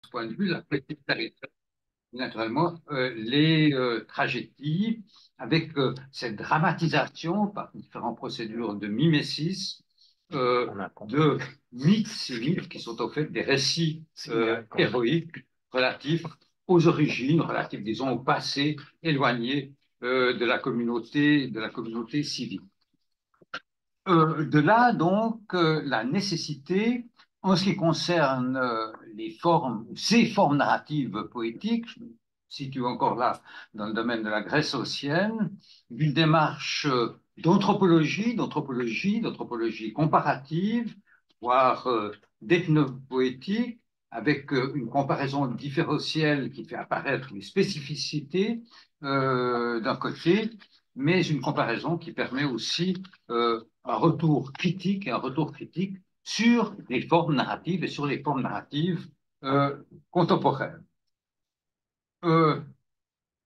ce point de vue, la poétique littéraire. Naturellement, les tragédies, avec cette dramatisation par différentes procédures de mimesis, de mythes qui sont en fait des récits héroïques relatifs aux origines, relatifs, disons, au passé éloigné de la communauté civile. De là, donc, la nécessité, en ce qui concerne les formes, ces formes narratives poétiques, je me situe encore là dans le domaine de la Grèce ancienne, d'une démarche d'anthropologie comparative, voire d'ethnopoétique, avec une comparaison différentielle qui fait apparaître les spécificités d'un côté, mais une comparaison qui permet aussi un retour critique et un retour critique sur les formes narratives et sur les formes narratives contemporaines. Euh,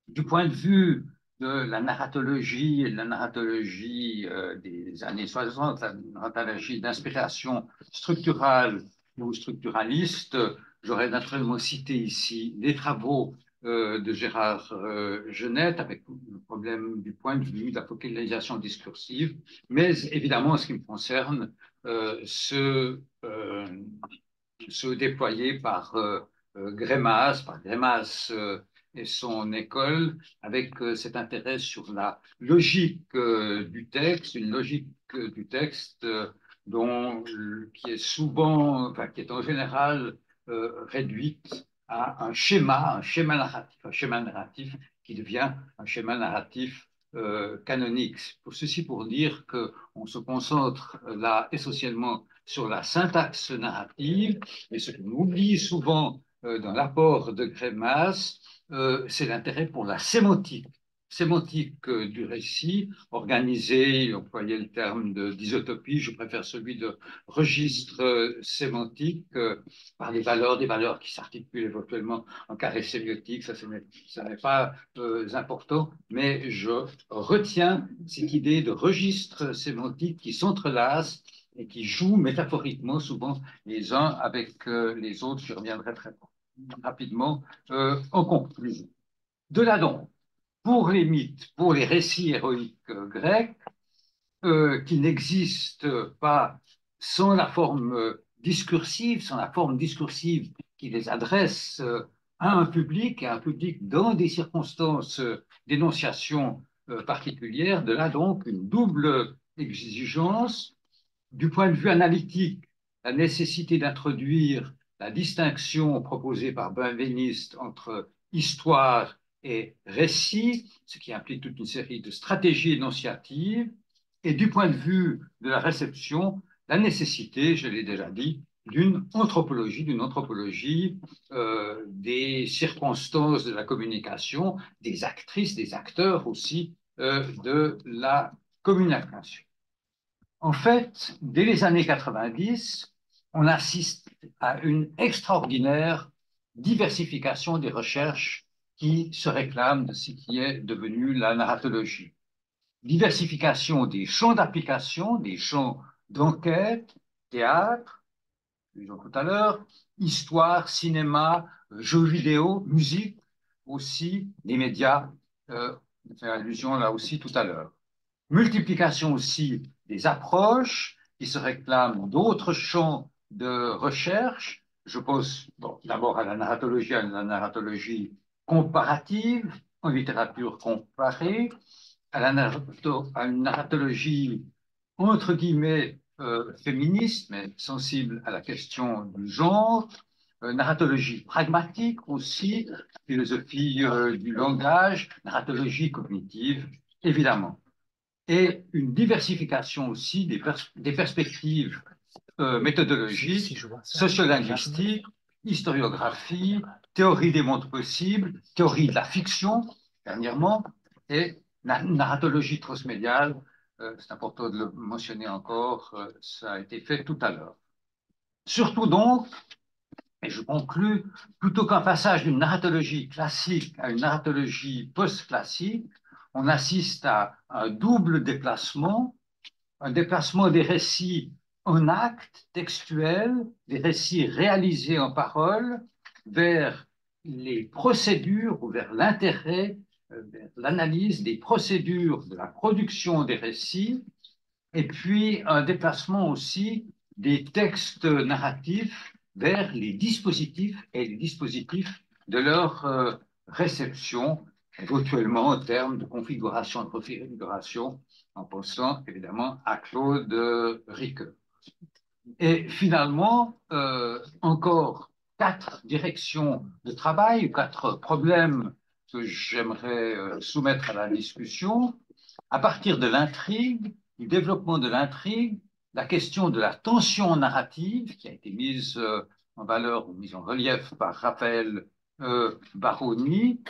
du point de vue de la narratologie et de la narratologie des années 60, la narratologie d'inspiration structurale ou structuraliste, j'aurais naturellement cité ici les travaux de Gérard Genette avec le problème du point de vue de la focalisation discursive, mais évidemment, en ce qui me concerne, ceux déployés par Grémas et son école, avec cet intérêt sur la logique du texte, une logique du texte qui est souvent, enfin, qui est en général réduite à un schéma narratif qui devient un schéma narratif canonique. Ceci pour dire qu'on se concentre là essentiellement sur la syntaxe narrative, mais ce qu'on oublie souvent dans l'apport de Grémas, c'est l'intérêt pour la sémantique du récit, organisé, il employait le terme d'isotopie, je préfère celui de registre sémantique, par des valeurs qui s'articulent éventuellement en carré sémiotique, ça n'est pas important, mais je retiens cette idée de registre sémantique qui s'entrelace et qui jouent métaphoriquement souvent les uns avec les autres. Je reviendrai très rapidement en conclusion. De là donc, pour les mythes, pour les récits héroïques grecs, qui n'existent pas sans la forme discursive, sans la forme discursive qui les adresse à un public dans des circonstances d'énonciation particulières. De là donc une double exigence du point de vue analytique, la nécessité d'introduire la distinction proposée par Benveniste entre histoire et récit, ce qui implique toute une série de stratégies énonciatives, et du point de vue de la réception, la nécessité, je l'ai déjà dit, d'une anthropologie des circonstances de la communication, des actrices, des acteurs aussi de la communication. En fait, dès les années 90, on assiste à une extraordinaire diversification des recherches qui se réclament de ce qui est devenu la narratologie. Diversification des champs d'application, des champs d'enquête, théâtre, disons tout à l'heure, histoire, cinéma, jeux vidéo, musique, aussi les médias, on fait allusion là aussi tout à l'heure. Multiplication aussi des approches qui se réclament d'autres champs de recherche. Je pense d'abord à la narratologie comparative, en littérature comparée, à une narratologie entre guillemets féministe, mais sensible à la question du genre, narratologie pragmatique aussi, philosophie du langage, narratologie cognitive, évidemment et une diversification aussi des perspectives méthodologiques, sociolinguistiques, historiographie, théorie des mondes possibles, théorie de la fiction, dernièrement, et narratologie transmédiale, c'est important de le mentionner encore, ça a été fait tout à l'heure. Surtout donc, et je conclus, plutôt qu'un passage d'une narratologie classique à une narratologie post-classique, on assiste à un double déplacement, un déplacement des récits en actes textuels, des récits réalisés en parole, vers les procédures ou vers l'intérêt, vers l'analyse des procédures de la production des récits, et puis un déplacement aussi des textes narratifs vers les dispositifs et les dispositifs de leur réception, éventuellement en termes de configuration, de préfiguration, en pensant évidemment à Claude Ricoeur. Et finalement, encore 4 directions de travail, 4 problèmes que j'aimerais soumettre à la discussion. À partir de l'intrigue, du développement de l'intrigue, la question de la tension narrative qui a été mise en valeur ou mise en relief par Raphaël Baroni,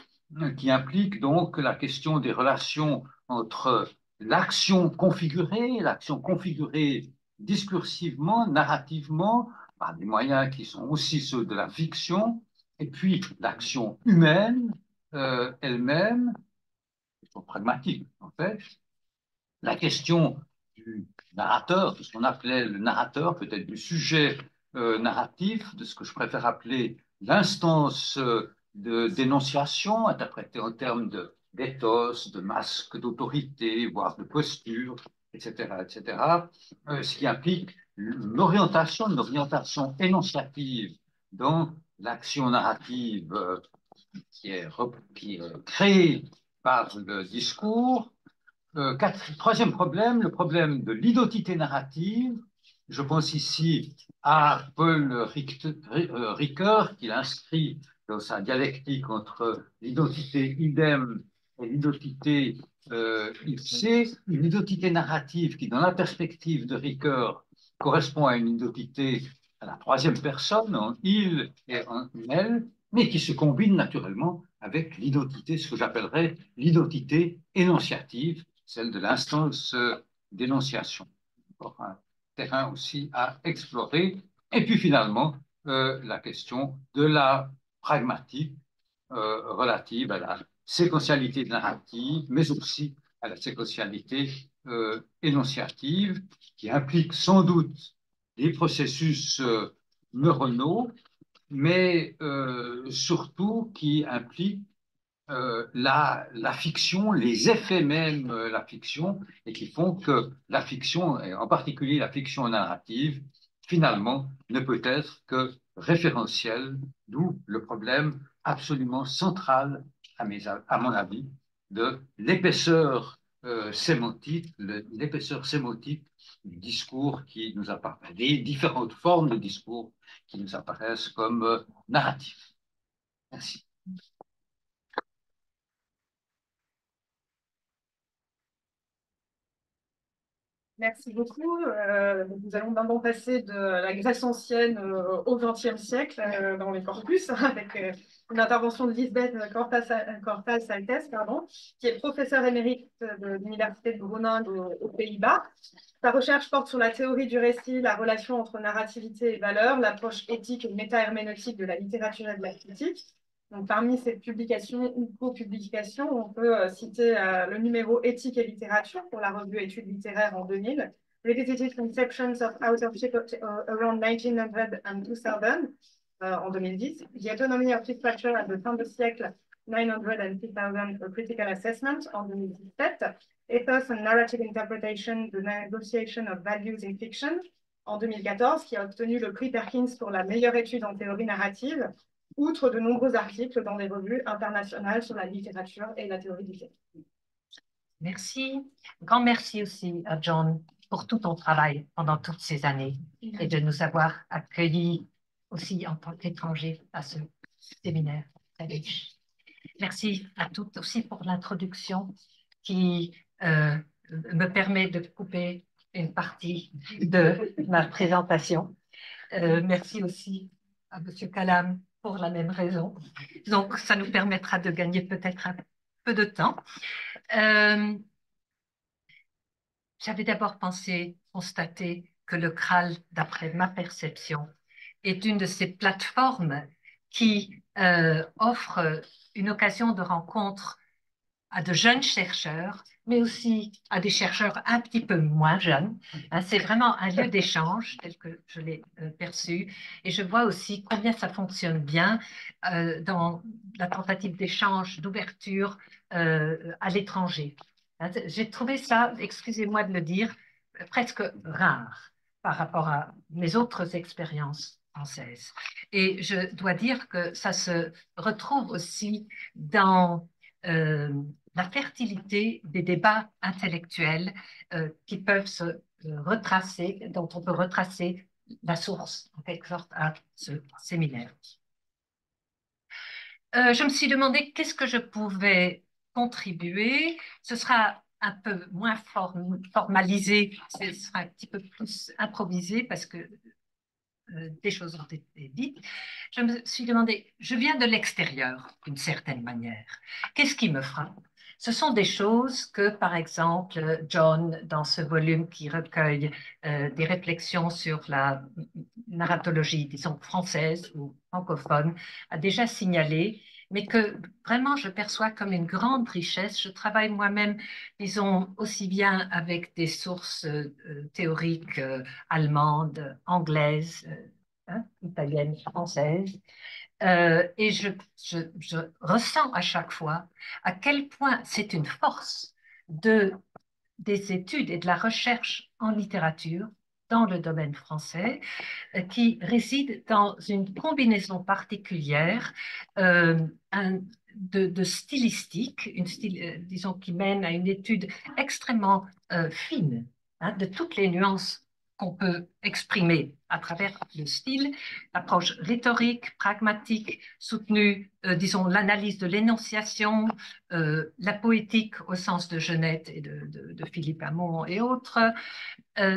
qui implique donc la question des relations entre l'action configurée discursivement, narrativement, par des moyens qui sont aussi ceux de la fiction, et puis l'action humaine elle-même, pragmatique en fait, la question du narrateur, de ce qu'on appelait le narrateur, peut-être du sujet narratif, de ce que je préfère appeler l'instance de dénonciation, interprétée en termes d'éthos, de masque d'autorité, voire de posture, etc., etc., ce qui implique une orientation énonciative dans l'action narrative qui est créée par le discours. Troisième problème, le problème de l'identité narrative. Je pense ici à Paul Ricoeur, qui l'inscrit dans sa dialectique entre l'identité idem et l'identité ipsée, une identité narrative qui, dans la perspective de Ricoeur, correspond à une identité à la troisième personne, en il et en elle, mais qui se combine naturellement avec l'identité, ce que j'appellerais l'identité énonciative, celle de l'instance d'énonciation. Un terrain aussi à explorer. Et puis finalement, la question de la pragmatique relative à la séquentialité narrative, mais aussi à la séquentialité énonciative, qui implique sans doute des processus neuronaux, mais surtout qui implique la fiction, les effets même de la fiction, et qui font que la fiction, et en particulier la fiction narrative, finalement, ne peut être que référentielle, d'où le problème absolument central, à mon avis, de l'épaisseur sémantique, l'épaisseur sémantique du discours qui nous apparaît, des différentes formes de discours qui nous apparaissent comme narratifs. Merci. Merci beaucoup. Nous allons maintenant passer de la Grèce ancienne au XXe siècle dans les corpus, avec une intervention de Lisbeth Cortas-Saltes, qui est professeure émérite de l'Université de Groningue aux Pays-Bas. Sa recherche porte sur la théorie du récit, la relation entre narrativité et valeur, l'approche éthique et méta-herméneutique de la littérature et de la critique. Donc, parmi ces publications ou co-publications, on peut citer le numéro Éthique et littérature pour la revue Études littéraires en 2000, Revisited Conceptions of Authorship around 1900 and 2000 en 2010, The Autonomy of Literature at the fin de siècle 900 and 2000, a Critical Assessment en 2017, Ethos and Narrative Interpretation, The Negotiation of Values in Fiction en 2014, qui a obtenu le prix Perkins pour la meilleure étude en théorie narrative, outre de nombreux articles dans des revues internationales sur la littérature et la théorie du fait. Merci. Grand merci aussi à John pour tout ton travail pendant toutes ces années et de nous avoir accueillis aussi en tant qu'étrangers à ce séminaire très riche. Merci à toutes aussi pour l'introduction qui me permet de couper une partie de ma présentation. Merci aussi à M. Kalam pour la même raison. Donc, ça nous permettra de gagner peut-être un peu de temps. J'avais d'abord constaté que le CRAL, d'après ma perception, est une de ces plateformes qui offre une occasion de rencontre à de jeunes chercheurs mais aussi à des chercheurs un petit peu moins jeunes. C'est vraiment un lieu d'échange tel que je l'ai perçu. Et je vois aussi combien ça fonctionne bien dans la tentative d'échange, d'ouverture à l'étranger. J'ai trouvé ça, excusez-moi de le dire, presque rare par rapport à mes autres expériences françaises. Et je dois dire que ça se retrouve aussi dans la fertilité des débats intellectuels qui peuvent se retracer, dont on peut retracer la source, en quelque sorte, à ce séminaire. Je me suis demandé qu'est-ce que je pouvais contribuer. Ce sera un peu moins formalisé, ce sera un petit peu plus improvisé parce que des choses ont été dites. Je me suis demandé, je viens de l'extérieur d'une certaine manière. Qu'est-ce qui me frappe? Ce sont des choses que, par exemple, John, dans ce volume qui recueille des réflexions sur la narratologie, disons, française ou francophone, a déjà signalé, mais que vraiment je perçois comme une grande richesse. Je travaille moi-même, disons, aussi bien avec des sources théoriques allemandes, anglaises, italiennes, françaises, et je ressens à chaque fois à quel point c'est une force des études et de la recherche en littérature dans le domaine français qui réside dans une combinaison particulière de stylistique, disons, qui mène à une étude extrêmement fine de toutes les nuances qu'on peut exprimer à travers le style, l'approche rhétorique, pragmatique, soutenue, disons, l'analyse de l'énonciation, la poétique au sens de Genette et de Philippe Hamon et autres.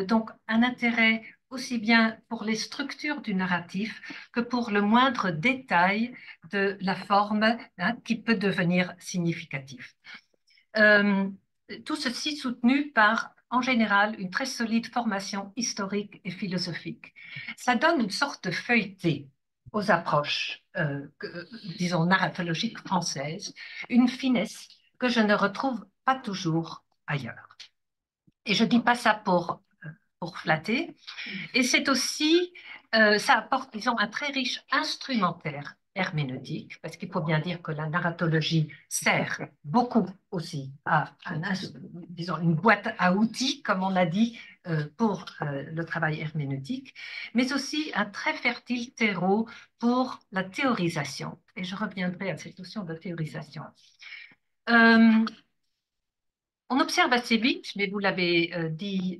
Donc, un intérêt aussi bien pour les structures du narratif que pour le moindre détail de la forme qui peut devenir significatif. Tout ceci soutenu par, en général, une très solide formation historique et philosophique. Ça donne une sorte de feuilleté aux approches, disons, narratologiques françaises, une finesse que je ne retrouve pas toujours ailleurs. Et je ne dis pas ça pour flatter. Et c'est aussi, ça apporte, disons, un très riche instrumentaire herméneutique, parce qu'il faut bien dire que la narratologie sert beaucoup aussi à, disons, une boîte à outils, comme on a dit, pour le travail herméneutique, mais aussi un très fertile terreau pour la théorisation. Et je reviendrai à cette notion de théorisation. On observe assez vite, mais vous l'avez dit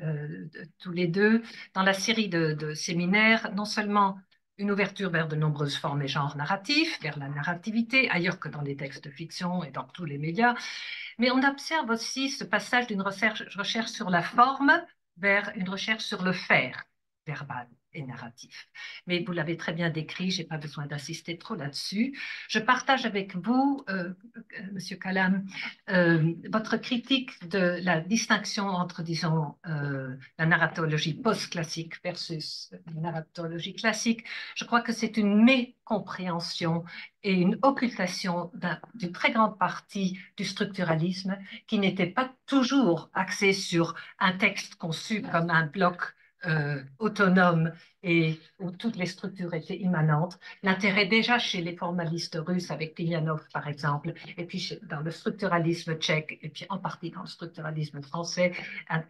tous les deux, dans la série de séminaires, non seulement une ouverture vers de nombreuses formes et genres narratifs, vers la narrativité, ailleurs que dans les textes de fiction et dans tous les médias, mais on observe aussi ce passage d'une recherche sur la forme vers une recherche sur le faire verbal et narratif. Mais vous l'avez très bien décrit, je n'ai pas besoin d'insister trop là-dessus. Je partage avec vous, Monsieur Calame, votre critique de la distinction entre, disons, la narratologie post-classique versus la narratologie classique. Je crois que c'est une mécompréhension et une occultation d'une très grande partie du structuralisme qui n'était pas toujours axé sur un texte conçu comme un bloc autonome et où toutes les structures étaient immanentes. L'intérêt déjà chez les formalistes russes avec Tilianov par exemple, et puis dans le structuralisme tchèque, et puis en partie dans le structuralisme français,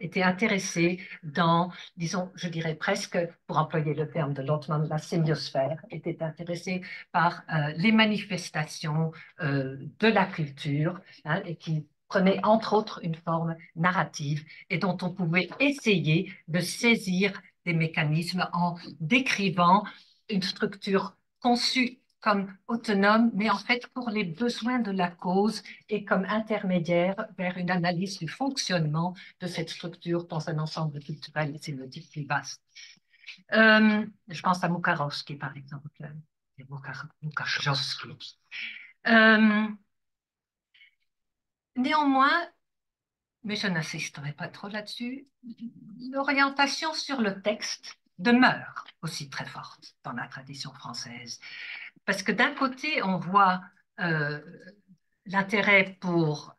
était intéressé dans, disons, je dirais presque, pour employer le terme de Lotman, la sémiosphère, était intéressé par les manifestations de la culture et qui prenait entre autres une forme narrative et dont on pouvait essayer de saisir des mécanismes en décrivant une structure conçue comme autonome, mais en fait pour les besoins de la cause et comme intermédiaire vers une analyse du fonctionnement de cette structure dans un ensemble culturel et sémiotique plus vaste. Je pense à Mukarovsky, par exemple. Mukarovsky. Néanmoins, mais je n'insisterai pas trop là-dessus, l'orientation sur le texte demeure aussi très forte dans la tradition française. Parce que d'un côté, on voit l'intérêt pour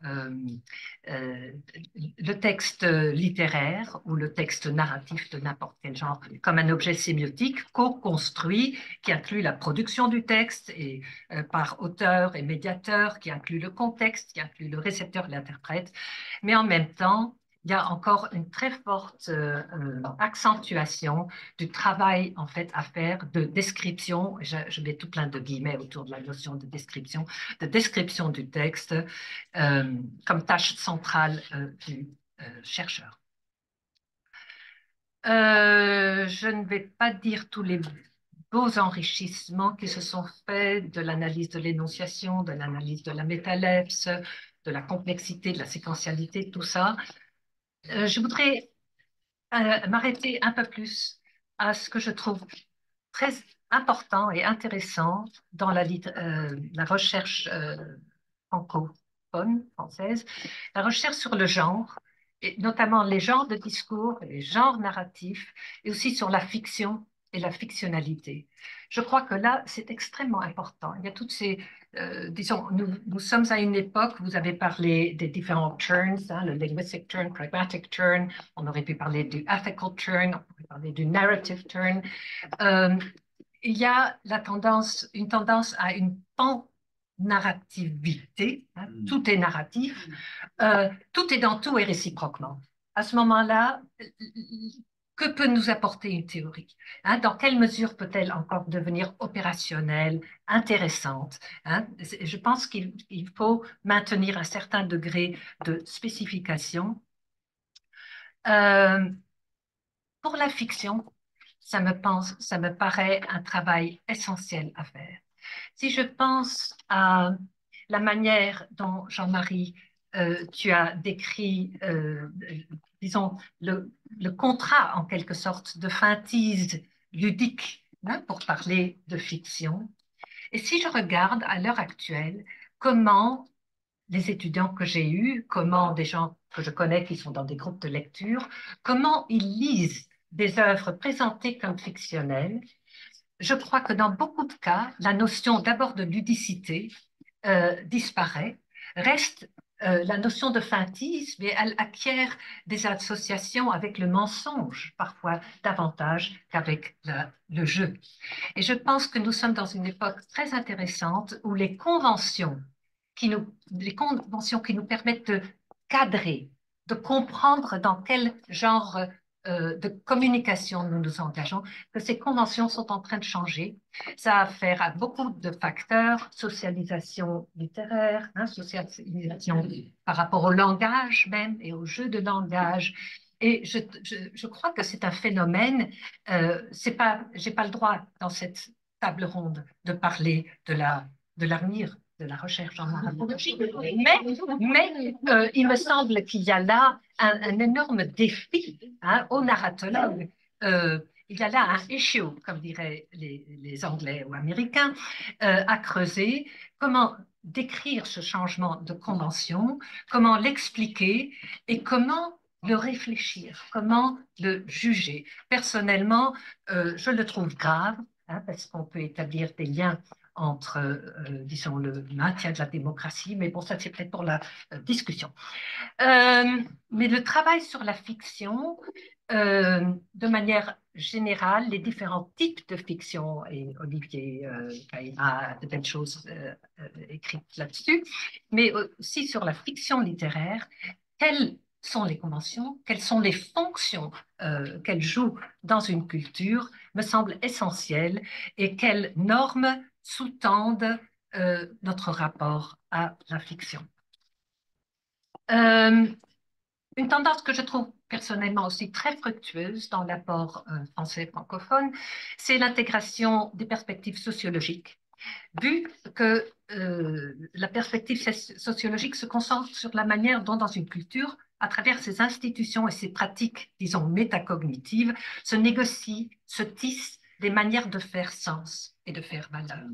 le texte littéraire ou le texte narratif de n'importe quel genre comme un objet sémiotique co-construit qui inclut la production du texte et par auteur et médiateur, qui inclut le contexte, qui inclut le récepteur, l'interprète, mais en même temps, il y a encore une très forte accentuation du travail en fait à faire de description, je mets tout plein de guillemets autour de la notion de description du texte comme tâche centrale du chercheur. Je ne vais pas dire tous les beaux enrichissements qui se sont faits de l'analyse de l'énonciation, de l'analyse de la métalepse, de la complexité, de la séquentialité, tout ça. Je voudrais m'arrêter un peu plus à ce que je trouve très important et intéressant dans la recherche francophone, française, la recherche sur le genre, et notamment les genres de discours, les genres narratifs, et aussi sur la fiction et la fictionnalité. Je crois que là, c'est extrêmement important. Il y a toutes ces, disons, nous sommes à une époque, vous avez parlé des différents turns, hein, le linguistic turn, pragmatic turn, on aurait pu parler du ethical turn, on pourrait parler du narrative turn. Il y a une tendance à une pan-narrativité, hein, tout est narratif, tout est dans tout et réciproquement. À ce moment-là, que peut nous apporter une théorie, hein? Dans quelle mesure peut-elle encore devenir opérationnelle, intéressante, hein? Je pense qu'il faut maintenir un certain degré de spécification. Pour la fiction, ça me paraît un travail essentiel à faire. Si je pense à la manière dont, Jean-Marie, tu as décrit, disons, le contrat en quelque sorte de feintise ludique, hein, pour parler de fiction, et si je regarde à l'heure actuelle comment les étudiants que j'ai eus, comment des gens que je connais qui sont dans des groupes de lecture, comment ils lisent des œuvres présentées comme fictionnelles, je crois que dans beaucoup de cas, la notion d'abord de ludicité disparaît, reste la notion de feintise, mais elle acquiert des associations avec le mensonge, parfois davantage qu'avec le jeu. Et je pense que nous sommes dans une époque très intéressante où les conventions qui nous permettent de cadrer, de comprendre dans quel genre de communication nous nous engageons, que ces conventions sont en train de changer. Ça a affaire à beaucoup de facteurs, socialisation littéraire, hein, socialisation par rapport au langage même et au jeu de langage. Et je crois que c'est un phénomène, j'ai pas le droit dans cette table ronde de parler de l'avenir de la recherche en narratologie, mais il me semble qu'il y a là un énorme défi, hein, aux narratologues. Il y a là un issue, comme diraient les Anglais ou Américains, à creuser. Comment décrire ce changement de convention, comment l'expliquer et comment le réfléchir, comment le juger. Personnellement, je le trouve grave, hein, parce qu'on peut établir des liens entre, disons, le maintien de la démocratie, mais bon, ça c'est peut-être pour la discussion. Mais le travail sur la fiction, de manière générale, les différents types de fiction, et Olivier a de belles choses écrites là-dessus, mais aussi sur la fiction littéraire, quelles sont les conventions, quelles sont les fonctions qu'elles jouent dans une culture, me semble essentiel, et quelles normes sous-tendent notre rapport à la fiction. Une tendance que je trouve personnellement aussi très fructueuse dans l'apport français francophone, c'est l'intégration des perspectives sociologiques, vu que la perspective sociologique se concentre sur la manière dont dans une culture, à travers ses institutions et ses pratiques, disons, métacognitives, se négocient, se tissent des manières de faire sens et de faire valeur.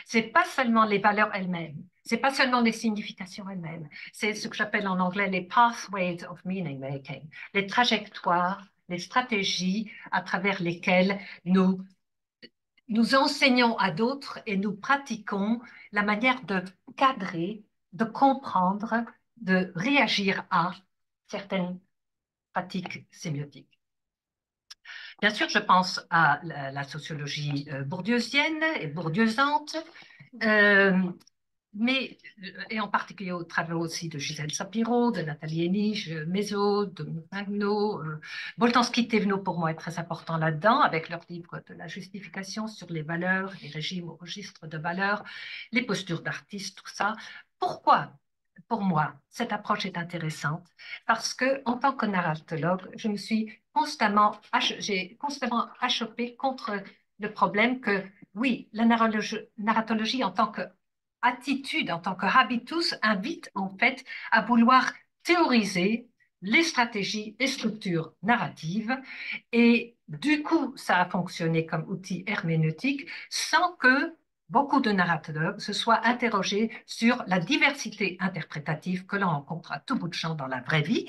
Ce n'est pas seulement les valeurs elles-mêmes, ce n'est pas seulement les significations elles-mêmes, c'est ce que j'appelle en anglais les pathways of meaning making, les trajectoires, les stratégies à travers lesquelles nous enseignons à d'autres et nous pratiquons la manière de cadrer, de comprendre, de réagir à certaines pratiques sémiotiques. Bien sûr, je pense à la sociologie bourdieusienne et bourdieusante, et en particulier aux travaux aussi de Gisèle Sapiro, de Nathalie Hennig, Mézo, de Magno. Boltanski-Thévenot, pour moi, est très important là-dedans, avec leur livre de la justification sur les valeurs, les régimes au registre de valeurs, les postures d'artistes, tout ça. Pourquoi, pour moi, cette approche est intéressante? Parce que, en tant que narratologue, j'ai constamment achoppé contre le problème que, oui, la narratologie en tant que attitude, en tant que habitus, invite en fait à vouloir théoriser les stratégies et structures narratives. Et du coup, ça a fonctionné comme outil herméneutique sans que beaucoup de narratologues se soient interrogés sur la diversité interprétative que l'on rencontre à tout bout de champ dans la vraie vie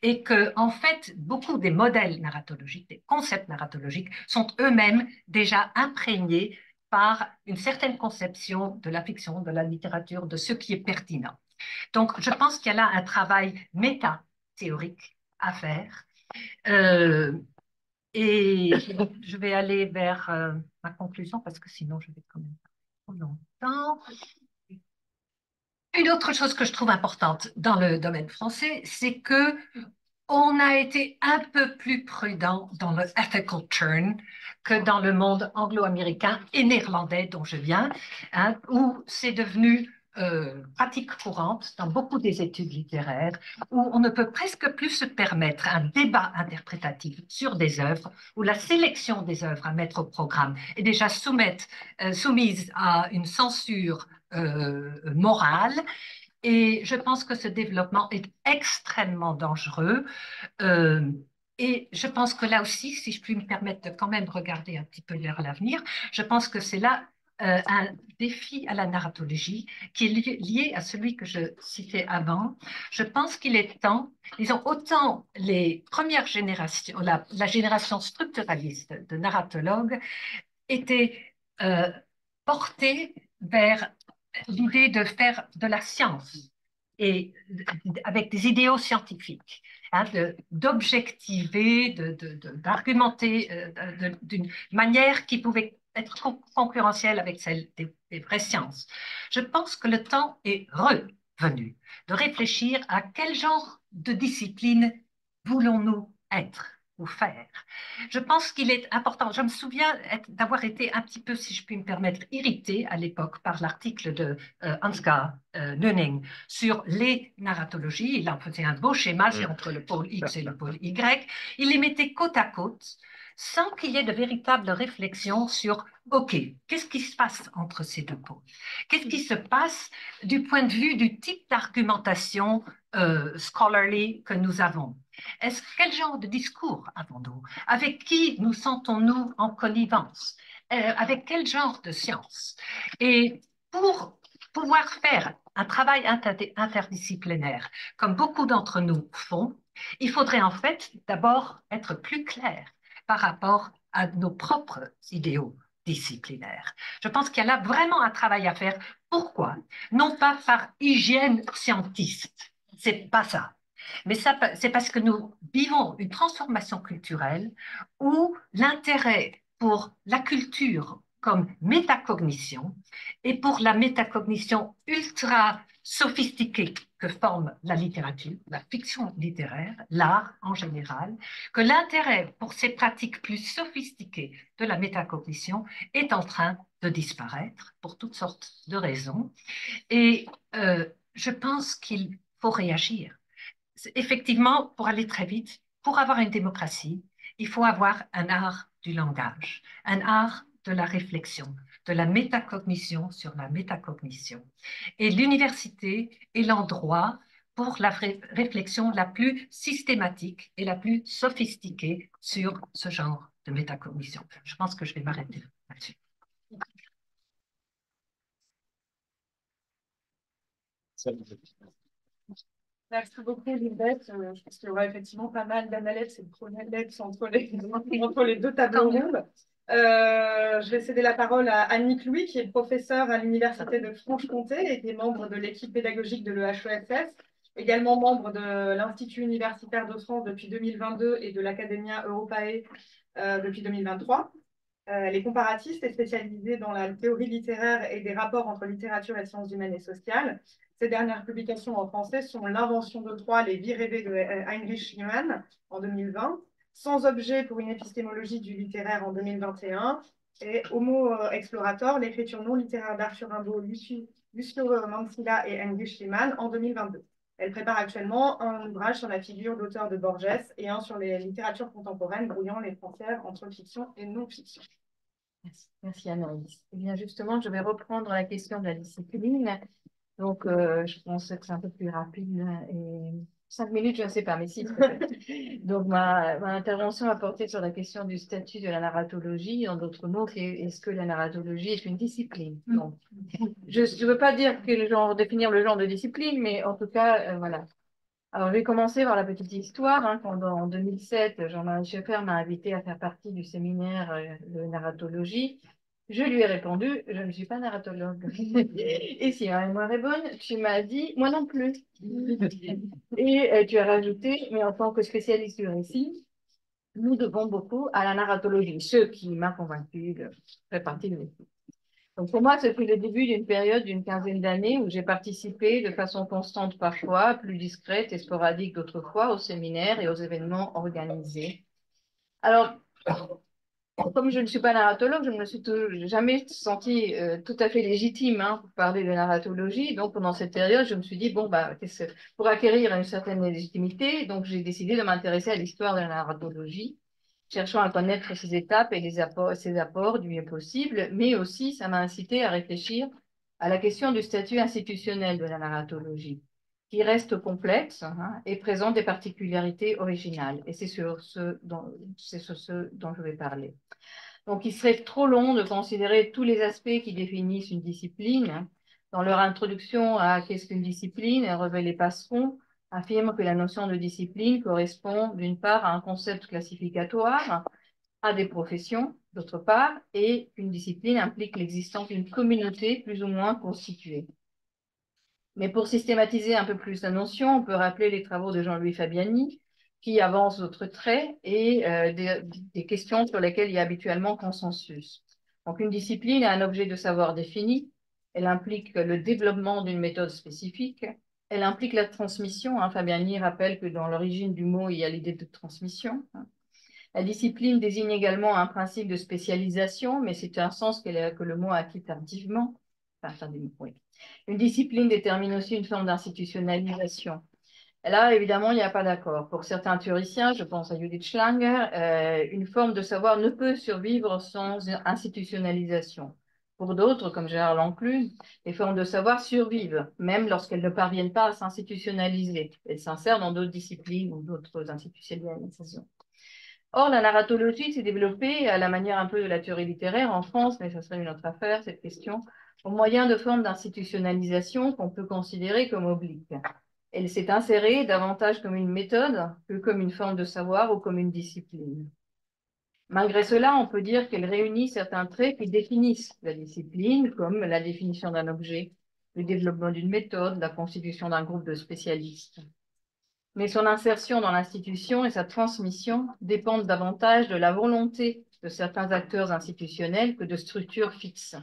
et que, en fait, beaucoup des modèles narratologiques, des concepts narratologiques sont eux-mêmes déjà imprégnés par une certaine conception de la fiction, de la littérature, de ce qui est pertinent. Donc, je pense qu'il y a là un travail méta-théorique à faire. Et je vais aller vers ma conclusion parce que sinon, je vais quand même pas trop longtemps. Une autre chose que je trouve importante dans le domaine français, c'est que on a été un peu plus prudent dans le ethical turn que dans le monde anglo-américain et néerlandais dont je viens, hein, où c'est devenu pratique courante dans beaucoup des études littéraires, où on ne peut presque plus se permettre un débat interprétatif sur des œuvres, où la sélection des œuvres à mettre au programme est déjà soumise à une censure morale. Et je pense que ce développement est extrêmement dangereux. Euh, et je pense que là aussi, si je puis me permettre de quand même regarder un petit peu vers l'avenir, je pense que c'est là un défi à la narratologie qui est lié à celui que je citais avant. Je pense qu'il est temps, disons, autant les premières générations, la génération structuraliste de narratologues était portée vers l'idée de faire de la science et avec des idéaux scientifiques, hein, d'objectiver, d'argumenter d'une manière qui pouvait être concurrentielle avec celle des vraies sciences. Je pense que le temps est revenu de réfléchir à quel genre de discipline voulons-nous être ou faire. Je pense qu'il est important. Je me souviens d'avoir été un petit peu, si je puis me permettre, irritée à l'époque par l'article de Ansgar Lönning sur les narratologies. Il en faisait un beau schéma, c'est entre le pôle X et le pôle Y. Il les mettait côte à côte sans qu'il y ait de véritable réflexion sur, OK, qu'est-ce qui se passe entre ces deux pôles? Qu'est-ce qui se passe du point de vue du type d'argumentation scholarly que nous avons? Quel genre de discours avons-nous? Avec qui nous sentons-nous en connivence? Avec quel genre de science? Et pour pouvoir faire un travail interdisciplinaire, comme beaucoup d'entre nous font, il faudrait en fait d'abord être plus clair par rapport à nos propres idéaux disciplinaires. Je pense qu'il y a là vraiment un travail à faire. Pourquoi? Non pas par hygiène scientiste, c'est pas ça. Mais ça, c'est parce que nous vivons une transformation culturelle où l'intérêt pour la culture comme métacognition et pour la métacognition ultra sophistiquée que forme la littérature, la fiction littéraire, l'art en général, que l'intérêt pour ces pratiques plus sophistiquées de la métacognition est en train de disparaître pour toutes sortes de raisons. Et je pense qu'il faut réagir. Effectivement, pour aller très vite, pour avoir une démocratie, il faut avoir un art du langage, un art de la réflexion, de la métacognition sur la métacognition. Et l'université est l'endroit pour la réflexion la plus systématique et la plus sophistiquée sur ce genre de métacognition. Je pense que je vais m'arrêter là-dessus. Merci beaucoup, Lisbeth. Je pense qu'il y aura effectivement pas mal d'analyses et de pro-analyses entre les deux tableaux rondes. Je vais céder la parole à Annick Louis, qui est professeure à l'Université de Franche-Comté et qui est membre de l'équipe pédagogique de l'EHESS, également membre de l'Institut universitaire de France depuis 2022 et de l'Academia Europae depuis 2023. Elle est comparatiste et spécialisée dans la théorie littéraire et des rapports entre littérature et sciences humaines et sociales. Ses dernières publications en français sont L'Invention de Troie, les vies rêvées de Heinrich Schliemann en 2020, Sans objet pour une épistémologie du littéraire en 2021 et Homo Explorator, l'écriture non littéraire d'Arthur Rimbaud, Lucio Mansilla et Heinrich Schliemann en 2022. Elle prépare actuellement un ouvrage sur la figure d'auteur de Borges et un sur les littératures contemporaines brouillant les frontières entre fiction et non-fiction. Merci Anaïs. Eh bien justement, je vais reprendre la question de la discipline. Donc, je pense que c'est un peu plus rapide et 5 minutes, je ne sais pas, mais 6 peut-être. Donc, ma intervention va porter sur la question du statut de la narratologie. En d'autres mots, est-ce que la narratologie est une discipline? Donc, je ne veux pas dire définir le genre de discipline, mais en tout cas, voilà. Alors, je vais commencer par la petite histoire. Quand en 2007, Jean-Marie Schaeffer m'a invité à faire partie du séminaire de narratologie, je lui ai répondu, je ne suis pas narratologue. Et si ma mémoire est bonne, tu m'as dit, moi non plus. Et tu as rajouté, mais en tant que spécialiste du récit, nous devons beaucoup à la narratologie, ce qui m'a convaincu de faire partie de l'équipe. Donc pour moi, ce fut le début d'une période d'une quinzaine d'années où j'ai participé de façon constante parfois, plus discrète et sporadique d'autres fois, aux séminaires et aux événements organisés. Alors, comme je ne suis pas narratologue, je ne me suis jamais sentie tout à fait légitime pour parler de narratologie. Donc pendant cette période, je me suis dit, bon, pour acquérir une certaine légitimité, donc j'ai décidé de m'intéresser à l'histoire de la narratologie, cherchant à connaître ses étapes et ses apports du mieux possible, mais aussi ça m'a incité à réfléchir à la question du statut institutionnel de la narratologie, qui reste complexe et présente des particularités originales. Et c'est sur ce dont je vais parler. Donc, il serait trop long de considérer tous les aspects qui définissent une discipline. Dans leur introduction à Qu'est-ce qu'une discipline, Hervé Passeron affirme que la notion de discipline correspond d'une part à un concept classificatoire, à des professions, d'autre part, et qu'une discipline implique l'existence d'une communauté plus ou moins constituée. Mais pour systématiser un peu plus la notion, on peut rappeler les travaux de Jean-Louis Fabiani, qui avance d'autres traits et des questions sur lesquelles il y a habituellement consensus. Donc, une discipline a un objet de savoir défini, elle implique le développement d'une méthode spécifique, elle implique la transmission. Fabiani rappelle que dans l'origine du mot, il y a l'idée de transmission. La discipline désigne également un principe de spécialisation, mais c'est un sens que le mot a acquis tardivement. Oui. Une discipline détermine aussi une forme d'institutionnalisation. Là, évidemment, il n'y a pas d'accord. Pour certains théoriciens, je pense à Judith Schlanger, une forme de savoir ne peut survivre sans institutionnalisation. Pour d'autres, comme Gérard Lanclus, les formes de savoir survivent, même lorsqu'elles ne parviennent pas à s'institutionnaliser. Elles s'insèrent dans d'autres disciplines ou d'autres institutionnalisations. Or, la narratologie s'est développée à la manière un peu de la théorie littéraire en France, mais ça serait une autre affaire, cette question, au moyen de formes d'institutionnalisation qu'on peut considérer comme obliques. Elle s'est insérée davantage comme une méthode que comme une forme de savoir ou comme une discipline. Malgré cela, on peut dire qu'elle réunit certains traits qui définissent la discipline, comme la définition d'un objet, le développement d'une méthode, la constitution d'un groupe de spécialistes. Mais son insertion dans l'institution et sa transmission dépendent davantage de la volonté de certains acteurs institutionnels que de structures fixes.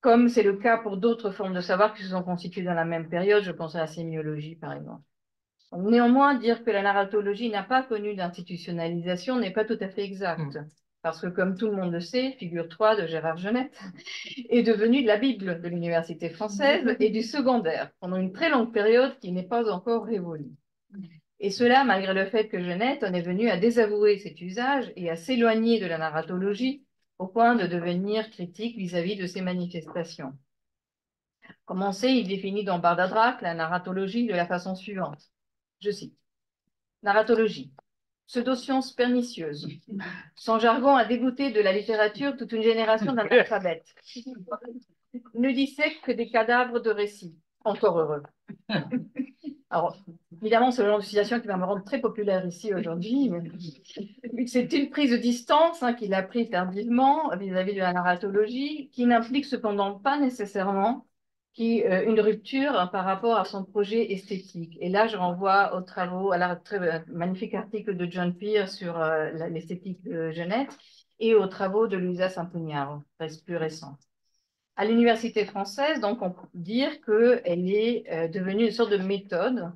Comme c'est le cas pour d'autres formes de savoir qui se sont constituées dans la même période, je pense à la sémiologie par exemple. Néanmoins, dire que la narratologie n'a pas connu d'institutionnalisation n'est pas tout à fait exact. Parce que, comme tout le monde le sait, Figure 3 de Gérard Genette est devenue de la Bible de l'université française et du secondaire pendant une très longue période qui n'est pas encore révolue. Et cela, malgré le fait que Genette en est venu à désavouer cet usage et à s'éloigner de la narratologie au point de devenir critique vis-à-vis de ces manifestations. Comme on sait, il définit dans Bardadrac la narratologie de la façon suivante. Je cite. Narratologie. Pseudo-science pernicieuse. Son jargon a dégoûté de la littérature toute une génération d'analphabètes. Ne dissèque que des cadavres de récits. Encore heureux. Alors, évidemment, c'est le genre de situation qui va me rendre très populaire ici aujourd'hui, mais c'est une prise de distance qu'il a prise tardivement vis-à-vis de la narratologie, qui n'implique cependant pas nécessairement une rupture par rapport à son projet esthétique. Et là, je renvoie aux travaux, à la très magnifique article de John Pearce sur l'esthétique de Genette et aux travaux de Luisa Sampugnaro, plus récents. À l'université française, donc, on peut dire qu'elle est devenue une sorte de méthode,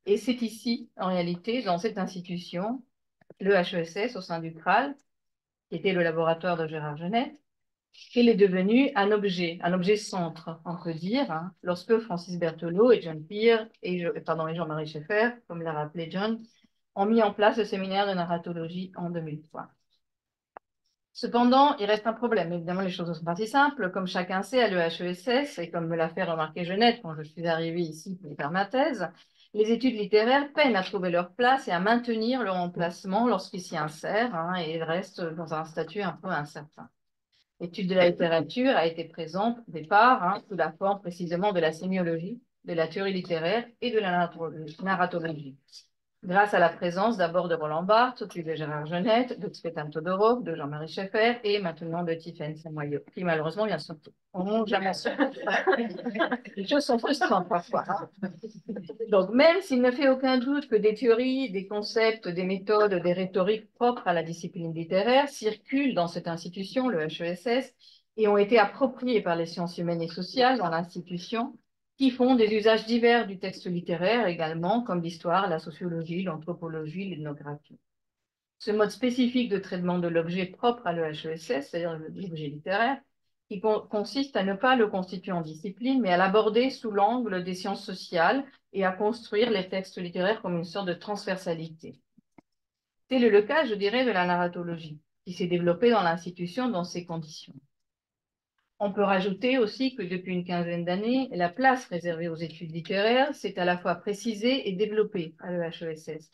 et c'est ici, en réalité, dans cette institution, le HESS, au sein du CRAL, qui était le laboratoire de Gérard Genette, qu'elle est devenue un objet centre, on peut dire, lorsque Francis Berthelot et John Peer et Jean-Marie Schaeffer, comme l'a rappelé John, ont mis en place le séminaire de narratologie en 2003. Cependant, il reste un problème. Évidemment, les choses ne sont pas si simples. Comme chacun sait, à l'EHESS, et comme me l'a fait remarquer Genette quand je suis arrivée ici pour faire ma thèse, les études littéraires peinent à trouver leur place et à maintenir leur emplacement lorsqu'ils s'y insèrent, et restent dans un statut un peu incertain. L'étude de la littérature a été présente au départ sous la forme précisément de la sémiologie, de la théorie littéraire et de la narratologie. Grâce à la présence d'abord de Roland Barthes, puis de Gérard Genette, de Tsvetan Todorov, de Jean-Marie Schaeffer et maintenant de Tiffaine Samoyau, qui malheureusement vient de sortir. On monte jamais sur. Les choses sont frustrantes parfois. Donc, même s'il ne fait aucun doute que des théories, des concepts, des méthodes, des rhétoriques propres à la discipline littéraire circulent dans cette institution, le HESS, et ont été appropriées par les sciences humaines et sociales dans l'institution, qui font des usages divers du texte littéraire également, comme l'histoire, la sociologie, l'anthropologie, l'ethnographie. Ce mode spécifique de traitement de l'objet propre à l'EHESS, c'est-à-dire l'objet littéraire, qui consiste à ne pas le constituer en discipline, mais à l'aborder sous l'angle des sciences sociales et à construire les textes littéraires comme une sorte de transversalité. Tel est le cas, je dirais, de la narratologie, qui s'est développée dans l'institution dans ces conditions. On peut rajouter aussi que depuis une quinzaine d'années, la place réservée aux études littéraires s'est à la fois précisée et développée à l'EHESS.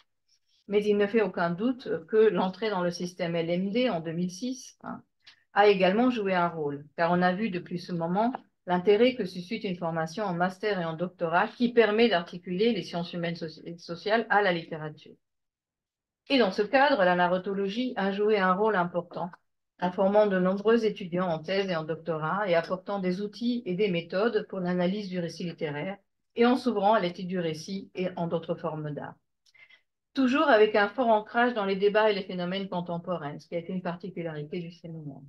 Mais il ne fait aucun doute que l'entrée dans le système LMD en 2006 a également joué un rôle, car on a vu depuis ce moment l'intérêt que suscite une formation en master et en doctorat qui permet d'articuler les sciences humaines et sociales à la littérature. Et dans ce cadre, la narratologie a joué un rôle important en formant de nombreux étudiants en thèse et en doctorat et apportant des outils et des méthodes pour l'analyse du récit littéraire et en s'ouvrant à l'étude du récit et en d'autres formes d'art. Toujours avec un fort ancrage dans les débats et les phénomènes contemporains, ce qui a été une particularité du séminaire.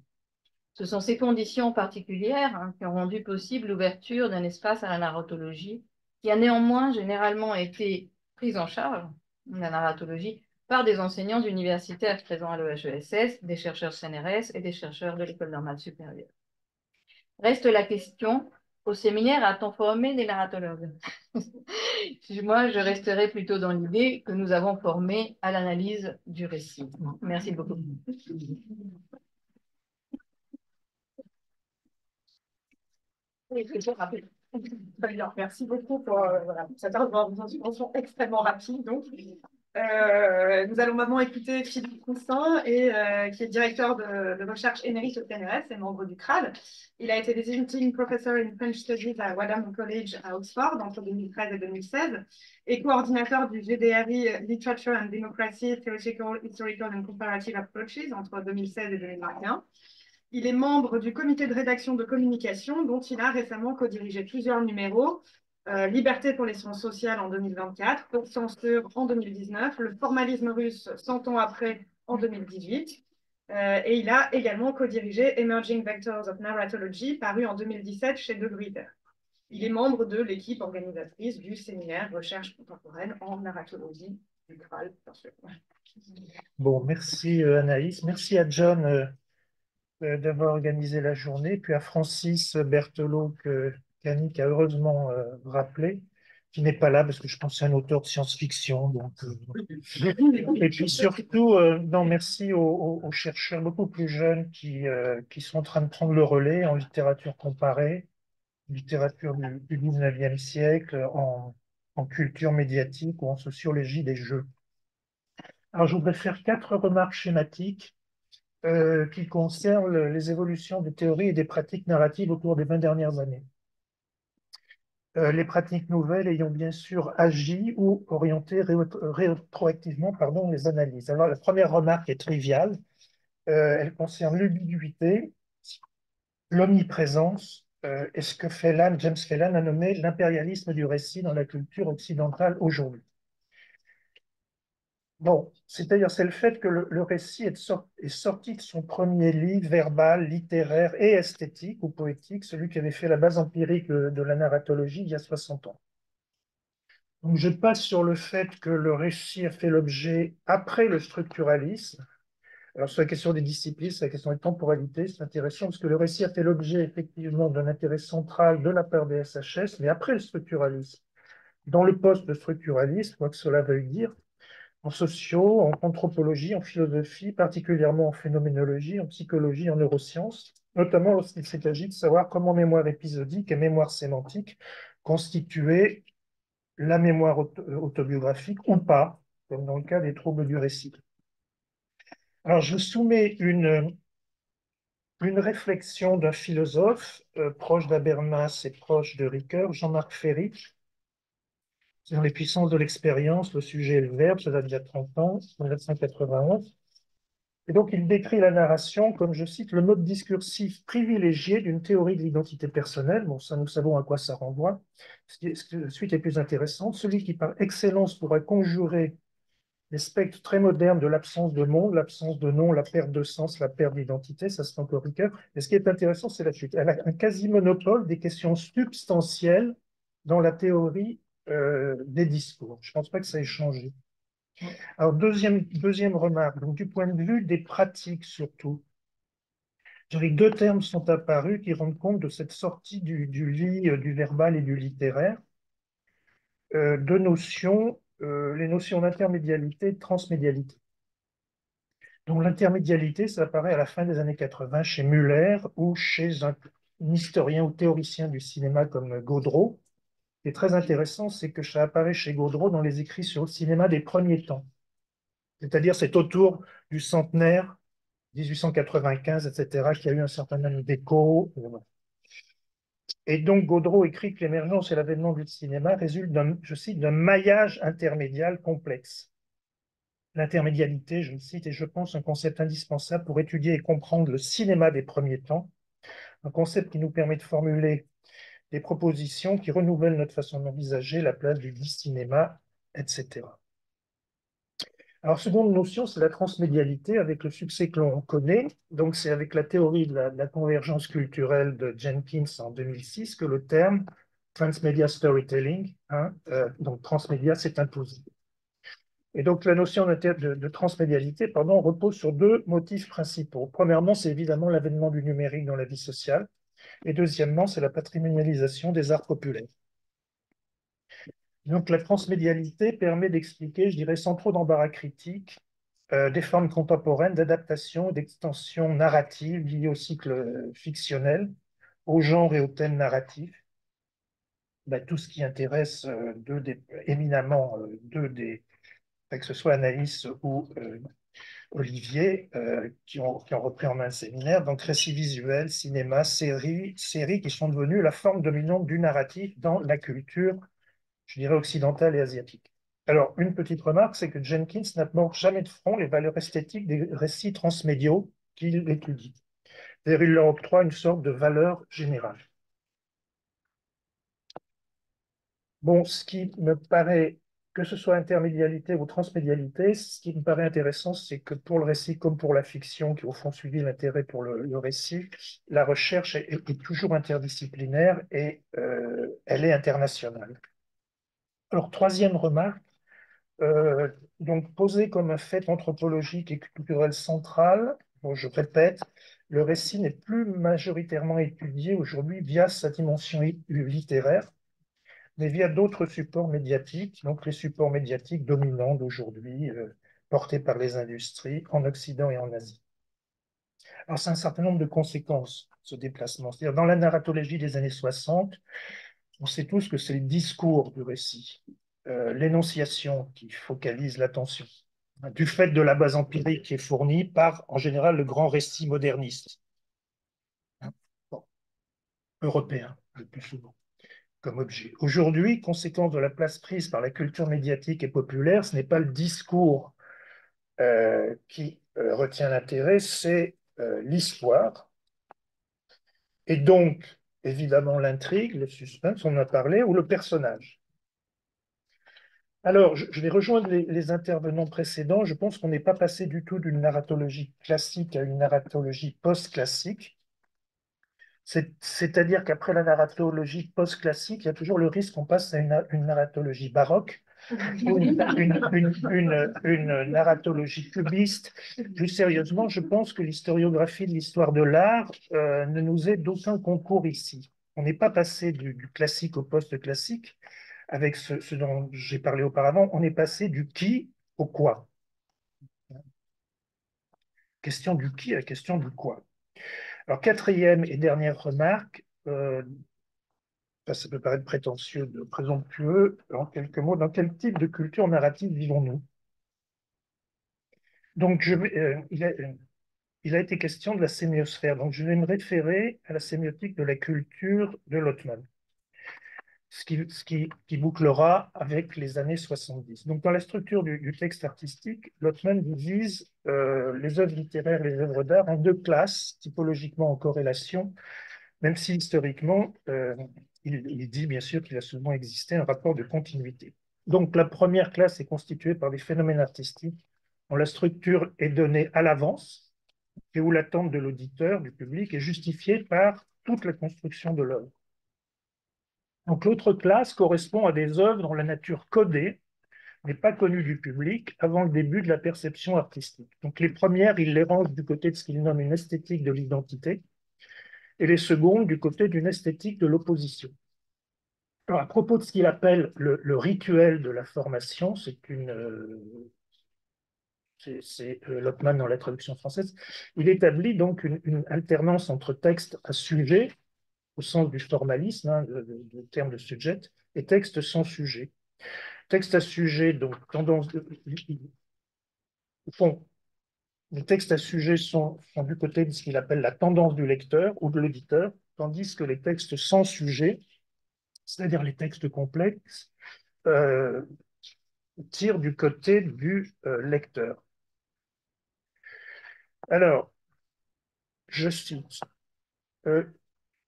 Ce sont ces conditions particulières qui ont rendu possible l'ouverture d'un espace à la narratologie qui a néanmoins généralement été prise en charge, la narratologie, par des enseignants universitaires présents à l'EHESS, des chercheurs CNRS et des chercheurs de l'École normale supérieure. Reste la question, au séminaire, a-t-on formé des narratologues? Moi, je resterai plutôt dans l'idée que nous avons formé à l'analyse du récit. Merci beaucoup. Merci beaucoup pour cette intervention extrêmement rapide. Donc, nous allons maintenant écouter Philippe Coussin, qui est directeur de recherche émérite au CNRS et membre du CRAD. Il a été visiting professor in French Studies à Wadham College à Oxford entre 2013 et 2016 et coordinateur du GDRI Literature and Democracy, Theoretical, Historical and Comparative Approaches entre 2016 et 2021. Il est membre du comité de rédaction de communication dont il a récemment co-dirigé plusieurs numéros, Liberté pour les sciences sociales en 2024, Pour censure en 2019, Le formalisme russe 100 ans après en 2018. Et il a également co-dirigé Emerging Vectors of Narratology, paru en 2017 chez De Gruyter. Il est membre de l'équipe organisatrice du séminaire Recherche contemporaine en narratologie du CRAL, bien sûr. Bon, merci Anaïs. Merci à John d'avoir organisé la journée, puis à Francis Berthelot qu'Annick a heureusement rappelé, qui n'est pas là parce que je pense que c'est un auteur de science-fiction. Et puis surtout, merci aux chercheurs beaucoup plus jeunes qui sont en train de prendre le relais en littérature comparée, littérature du 19e siècle, en culture médiatique ou en sociologie des jeux. Alors, je voudrais faire 4 remarques schématiques qui concernent les évolutions des théories et des pratiques narratives au cours des 20 dernières années. les pratiques nouvelles ayant bien sûr agi ou orienté rétroactivement pardon, les analyses. Alors, la première remarque est triviale. Elle concerne l'ubiquité, l'omniprésence, et ce que James Phelan a nommé l'impérialisme du récit dans la culture occidentale aujourd'hui. Bon, c'est-à-dire c'est le fait que le récit est sorti de son premier livre verbal, littéraire et esthétique ou poétique, celui qui avait fait la base empirique de la narratologie il y a 60 ans. Donc je passe sur le fait que le récit a fait l'objet, après le structuralisme, alors sur la question des disciplines, sur la question des temporalités, c'est intéressant parce que le récit a fait l'objet effectivement d'un intérêt central de la part des SHS, mais après le structuralisme. Dans le post-structuralisme, quoi que cela veuille dire, en sociaux, en anthropologie, en philosophie, particulièrement en phénoménologie, en psychologie, en neurosciences, notamment lorsqu'il s'agit de savoir comment mémoire épisodique et mémoire sémantique constituaient la mémoire autobiographique ou pas, comme dans le cas des troubles du récit. Alors, je soumets une réflexion d'un philosophe proche d'Habermas et proche de Ricoeur, Jean-Marc Ferry, sur les puissances de l'expérience, le sujet et le verbe, ça date d'il y a 30 ans, 1991. Et donc, il décrit la narration comme, je cite, le mode discursif privilégié d'une théorie de l'identité personnelle. Bon, ça, nous savons à quoi ça renvoie. La suite est plus intéressante. Celui qui, par excellence, pourra conjurer les spectres très modernes de l'absence de monde, l'absence de nom, la perte de sens, la perte d'identité, ça c'est encore Ricoeur. Et ce qui est intéressant, c'est la suite. Elle a un quasi-monopole des questions substantielles dans la théorie des discours. Je ne pense pas que ça ait changé. Alors, deuxième remarque, donc du point de vue des pratiques surtout, je dirais que deux termes sont apparus qui rendent compte de cette sortie du lit, du verbal et du littéraire. Deux notions, les notions d'intermédialité et de transmédialité. Donc l'intermédialité, ça apparaît à la fin des années 80 chez Muller ou chez un historien ou théoricien du cinéma comme Gaudreau. Ce qui est très intéressant, c'est que ça apparaît chez Gaudreau dans les écrits sur le cinéma des premiers temps. C'est-à-dire c'est autour du centenaire 1895, etc., qui a eu un certain nombre d'échos. Et donc Gaudreau écrit que l'émergence et l'avènement du cinéma résultent d'un, je cite, d'un maillage intermédial complexe. L'intermédialité, je le cite, est, je pense, un concept indispensable pour étudier et comprendre le cinéma des premiers temps, un concept qui nous permet de formuler des propositions qui renouvellent notre façon d'envisager la place du dit cinéma, etc. Alors, seconde notion, c'est la transmédialité avec le succès que l'on connaît. Donc, c'est avec la théorie de la convergence culturelle de Jenkins en 2006 que le terme transmedia storytelling, donc transmédia, s'est imposé. Et donc, la notion de transmédialité, pardon, repose sur deux motifs principaux. Premièrement, c'est évidemment l'avènement du numérique dans la vie sociale. Et deuxièmement, c'est la patrimonialisation des arts populaires. Donc, la transmédialité permet d'expliquer, je dirais, sans trop d'embarras critique, des formes contemporaines d'adaptation et d'extension narrative liées au cycle fictionnel, au genre et au thème narratif. Ben, tout ce qui intéresse éminemment que ce soit Anaïs ou Olivier, qui ont repris en main le séminaire, donc récits visuels, cinéma, séries qui sont devenues la forme dominante du narratif dans la culture, je dirais, occidentale et asiatique. Alors, une petite remarque, c'est que Jenkins n'aborde jamais de front les valeurs esthétiques des récits transmédiaux qu'il étudie. C'est-à-dire, il leur octroie une sorte de valeur générale. Bon, ce qui me paraît, que ce soit intermédialité ou transmédialité, ce qui me paraît intéressant, c'est que pour le récit comme pour la fiction, qui au fond suivi l'intérêt pour le récit, la recherche est toujours interdisciplinaire et elle est internationale. Alors, troisième remarque, donc posé comme un fait anthropologique et culturel central, bon, je répète, le récit n'est plus majoritairement étudié aujourd'hui via sa dimension littéraire, mais via d'autres supports médiatiques, donc les supports médiatiques dominants d'aujourd'hui, portés par les industries en Occident et en Asie. Alors, c'est un certain nombre de conséquences, ce déplacement. C'est-à-dire, dans la narratologie des années 60, on sait tous que c'est le discours du récit, l'énonciation qui focalise l'attention, du fait de la base empirique qui est fournie par, en général, le grand récit moderniste, bon, européen, le plus souvent. comme objet. Aujourd'hui, conséquence de la place prise par la culture médiatique et populaire, ce n'est pas le discours qui retient l'intérêt, c'est l'histoire. Et donc, évidemment, l'intrigue, le suspense, on en a parlé, ou le personnage. Alors, je vais rejoindre les intervenants précédents. Je pense qu'on n'est pas passé du tout d'une narratologie classique à une narratologie post-classique. C'est-à-dire qu'après la narratologie post-classique, il y a toujours le risque qu'on passe à une narratologie baroque, ou une narratologie cubiste. Plus sérieusement, je pense que l'historiographie de l'histoire de l'art ne nous est d'aucun concours ici. On n'est pas passé du classique au post-classique. Avec ce dont j'ai parlé auparavant, on est passé du qui au quoi. Question du qui à la question du quoi. Alors, quatrième et dernière remarque, ça peut paraître prétentieux, présomptueux, en quelques mots, dans quel type de culture narrative vivons-nous? Donc, il a été question de la sémiosphère, donc je vais me référer à la sémiotique de la culture de Lottmann, qui bouclera avec les années 70. Donc, dans la structure du texte artistique, Lottmann divise les œuvres littéraires, les œuvres d'art en deux classes, typologiquement en corrélation, même si historiquement, il dit bien sûr qu'il a souvent existé un rapport de continuité. Donc, la première classe est constituée par des phénomènes artistiques dont la structure est donnée à l'avance et où l'attente de l'auditeur, du public, est justifiée par toute la construction de l'œuvre. Donc, l'autre classe correspond à des œuvres dont la nature codée n'est pas connue du public avant le début de la perception artistique. Donc, les premières, il les range du côté de ce qu'il nomme une esthétique de l'identité, et les secondes du côté d'une esthétique de l'opposition. Alors, à propos de ce qu'il appelle le rituel de la formation, c'est Lottmann dans la traduction française, il établit donc une alternance entre texte à sujet, au sens du formalisme, hein, le terme de sujet, et texte sans sujet. Texte à sujet, donc tendance, au fond, les textes à sujet sont du côté de ce qu'il appelle la tendance du lecteur ou de l'auditeur, tandis que les textes sans sujet, c'est-à-dire les textes complexes, tirent du côté du lecteur. Alors, je cite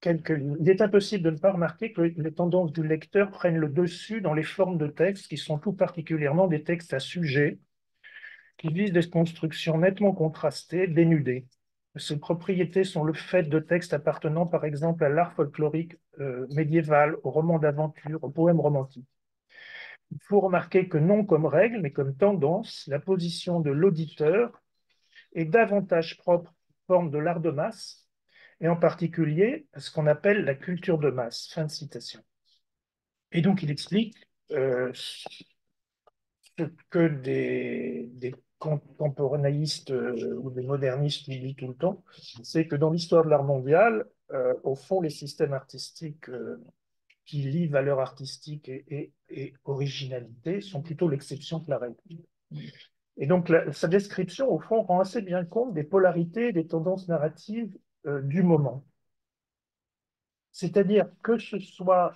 quelques lignes. Il est impossible de ne pas remarquer que les tendances du lecteur prennent le dessus dans les formes de textes qui sont tout particulièrement des textes à sujet, qui visent des constructions nettement contrastées, dénudées. Ces propriétés sont le fait de textes appartenant par exemple à l'art folklorique médiéval, aux romans d'aventure, aux poèmes romantiques. Il faut remarquer que non comme règle, mais comme tendance, la position de l'auditeur est davantage propre aux formes de l'art de masse, et en particulier à ce qu'on appelle la culture de masse. Fin de citation. Et donc il explique ce que des contemporanéistes ou des modernistes oublient tout le temps, c'est que dans l'histoire de l'art mondial, au fond, les systèmes artistiques qui lient valeur artistique et originalité sont plutôt l'exception que la règle. Et donc, sa description, au fond, rend assez bien compte des polarités et des tendances narratives du moment. C'est-à-dire que ce soit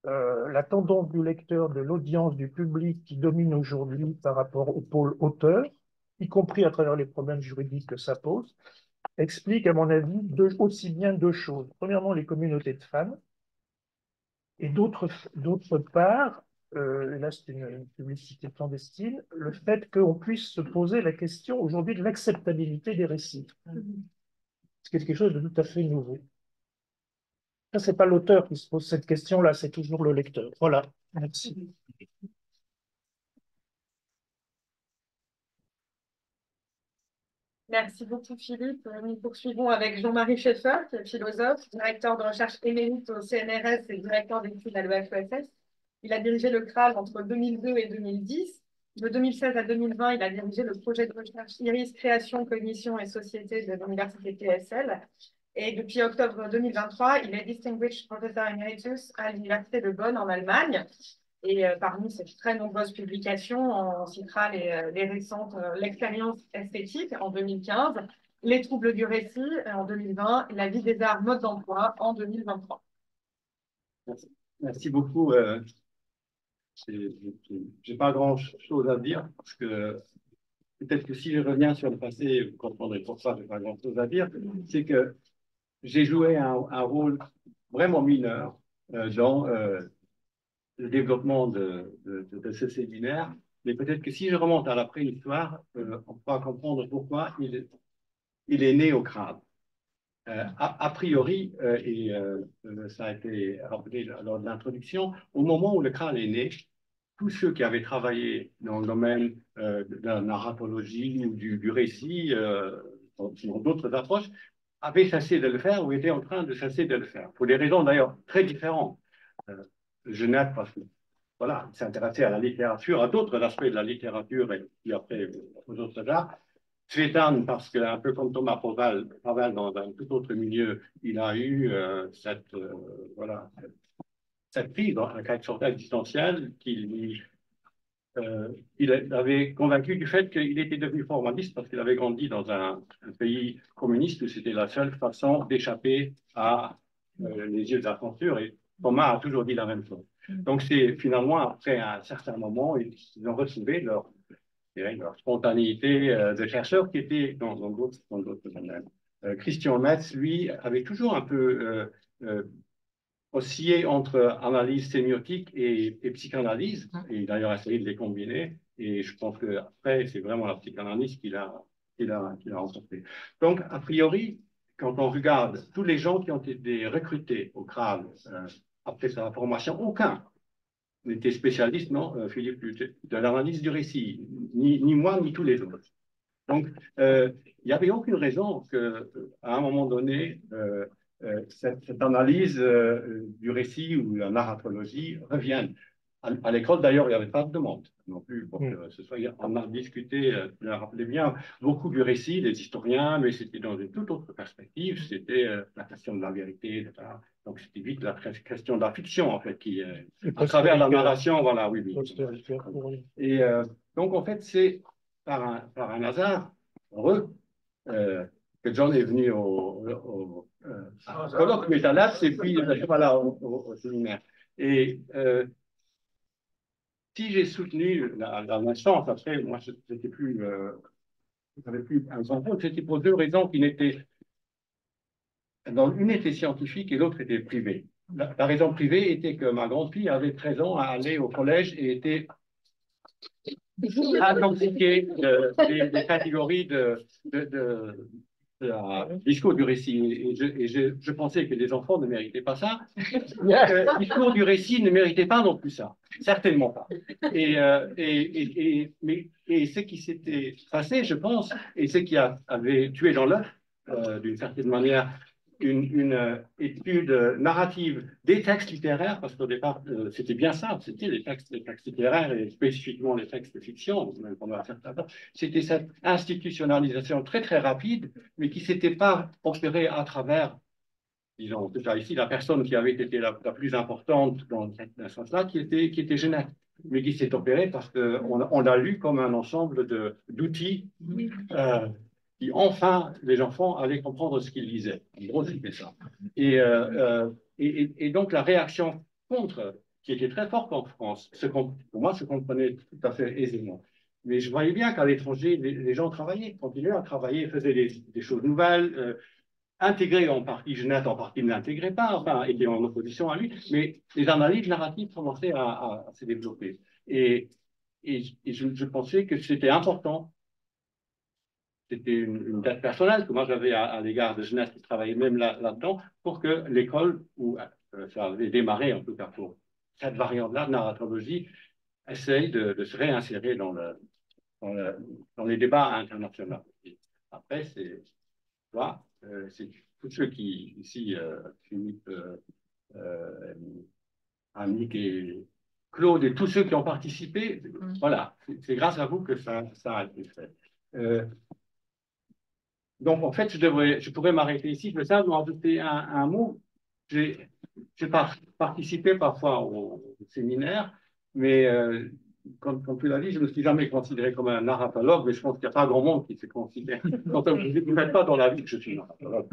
la tendance du lecteur, de l'audience, du public qui domine aujourd'hui par rapport au pôle auteur, y compris à travers les problèmes juridiques que ça pose, explique, à mon avis, aussi bien deux choses. Premièrement, les communautés de fans, et d'autre part, là c'est une publicité clandestine, le fait qu'on puisse se poser la question aujourd'hui de l'acceptabilité des récits. C'est quelque chose de tout à fait nouveau. Ça, c'est pas l'auteur qui se pose cette question-là, c'est toujours le lecteur. Voilà, merci. Merci beaucoup, Philippe. Nous poursuivons avec Jean-Marie Schaeffer, qui est philosophe, directeur de recherche émérite au CNRS et directeur d'études à l'EFESS. Il a dirigé le CRAL entre 2002 et 2010. De 2016 à 2020, il a dirigé le projet de recherche IRIS Création, Cognition et Société de l'Université TSL. Et depuis octobre 2023, il est Distinguished Professor Emeritus à l'Université de Bonn en Allemagne. Et parmi ces très nombreuses publications, on citera les récentes L'expérience esthétique en 2015, Les troubles du récit en 2020 et La vie des arts, mode d'emploi en 2023. Merci. Merci beaucoup. J'ai pas grand-chose à dire parce que peut-être que si je reviens sur le passé, vous comprendrez pourquoi j'ai pas grand-chose à dire. C'est que j'ai joué un rôle vraiment mineur dans le développement de ce séminaire. Mais peut-être que si je remonte à la préhistoire, on pourra comprendre pourquoi il est né au crâne. A priori, ça a été rappelé lors de l'introduction, au moment où le crâne est né, tous ceux qui avaient travaillé dans le domaine de la narratologie ou du récit, dans d'autres approches, avaient cessé de le faire ou étaient en train de cesser de le faire, pour des raisons d'ailleurs très différentes. Genève, parce que voilà, il s'intéressait à la littérature, à d'autres aspects de la littérature et puis après aux autres arts. Cézanne, parce qu'un peu comme Thomas Pauval, dans un tout autre milieu, il a eu voilà, cette prise en quelque sorte existentielle il avait convaincu du fait qu'il était devenu formaliste parce qu'il avait grandi dans un pays communiste où c'était la seule façon d'échapper à les yeux de la censure. Et Thomas a toujours dit la même chose. Donc c'est finalement, après un certain moment, ils ont retrouvé leur spontanéité de chercheurs qui étaient dans d'autres domaines. Christian Metz, lui, avait toujours un peu oscillé entre analyse sémiotique et psychanalyse, et il a d'ailleurs essayé de les combiner, et je pense qu'après, c'est vraiment la psychanalyse qu'il a remporté. Donc, a priori, quand on regarde tous les gens qui ont été recrutés au CRAL après sa formation, aucun n'était spécialiste, non, Philippe, de l'analyse du récit, ni moi, ni tous les autres. Donc, il n'y avait aucune raison qu'à un moment donné, cette analyse du récit ou la narratologie revienne. À l'école, d'ailleurs, il n'y avait pas de demande non plus pour que ce soit. On a discuté, je me rappelez bien, beaucoup du récit, des historiens, mais c'était dans une toute autre perspective. C'était la question de la vérité, etc. Donc, c'était vite la question de la fiction, en fait, qui, à travers la narration, voilà, oui. Et donc, en fait, c'est par un hasard heureux que John est venu au colloque Métalabs et puis voilà, au séminaire. Et si j'ai soutenu la naissance, après, moi, j'étais plus, j'avais plus un grand rôle, c'était pour deux raisons qui n'étaient. Une était scientifique et l'autre était privée. La raison privée était que ma grande-fille avait 13 ans à aller au collège et était intoxiquée des catégories de discours du récit. Et je pensais que les enfants ne méritaient pas ça. Le discours du récit ne méritait pas non plus ça. Certainement pas. Et ce qui s'était passé, je pense, et ce qui avait tué dans l'œuf, d'une certaine manière, une étude narrative des textes littéraires, parce qu'au départ, c'était bien ça, c'était les textes littéraires et spécifiquement les textes de fiction, même pendant un certain temps. C'était cette institutionnalisation très, très rapide, mais qui ne s'était pas opérée à travers, disons, déjà ici, la personne qui avait été la plus importante dans ce sens-là, qui était Genève, mais qui s'est opérée parce qu'on l'a lu comme un ensemble d'outils qui, enfin, les enfants allaient comprendre ce qu'ils lisaient. En gros, c'était ça. Et donc, la réaction contre, qui était très forte en France, pour moi, se comprenait tout à fait aisément. Mais je voyais bien qu'à l'étranger, les gens travaillaient, continuaient à travailler, faisaient des choses nouvelles, intégraient en partie Genève, en partie ne l'intégraient pas, enfin, étaient en opposition à lui, mais les analyses narratives commençaient à se développer. Et je pensais que c'était important. C'était une dette personnelle que moi j'avais à l'égard de Genève qui travaillait même là-dedans pour que l'école, où ça avait démarré en tout cas pour cette variante-là de narratologie, essaye de se réinsérer dans les débats internationaux. Après, c'est tous ceux qui, ici, Philippe, Annick et Claude et tous ceux qui ont participé, voilà, c'est grâce à vous que ça a été fait. Donc, en fait, je pourrais m'arrêter ici. Je veux simplement ajouter un mot. J'ai participé parfois au séminaire, mais comme tu l'as dit, je ne me suis jamais considéré comme un narratologue, mais je pense qu'il n'y a pas grand monde qui se considère. Donc, vous ne faites pas dans la vie que je suis narratologue.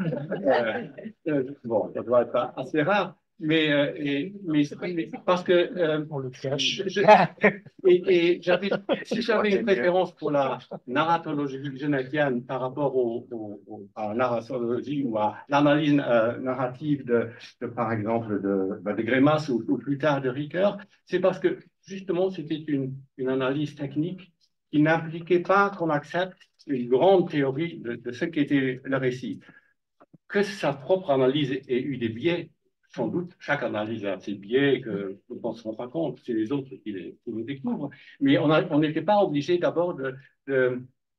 Bon, ça doit être assez rare. parce que On le cache. si j'avais une préférence pour la narratologie genevienne par rapport à la narratologie ou à l'analyse narrative par exemple, de Grémas ou plus tard de Ricoeur, c'est parce que justement c'était une analyse technique qui n'impliquait pas qu'on accepte une grande théorie de ce qu'était le récit. Que sa propre analyse ait eu des biais, sans doute, chaque analyse a ses biais que on ne se rend pas compte, c'est les autres qui les découvrent, mais on n'était pas obligé d'abord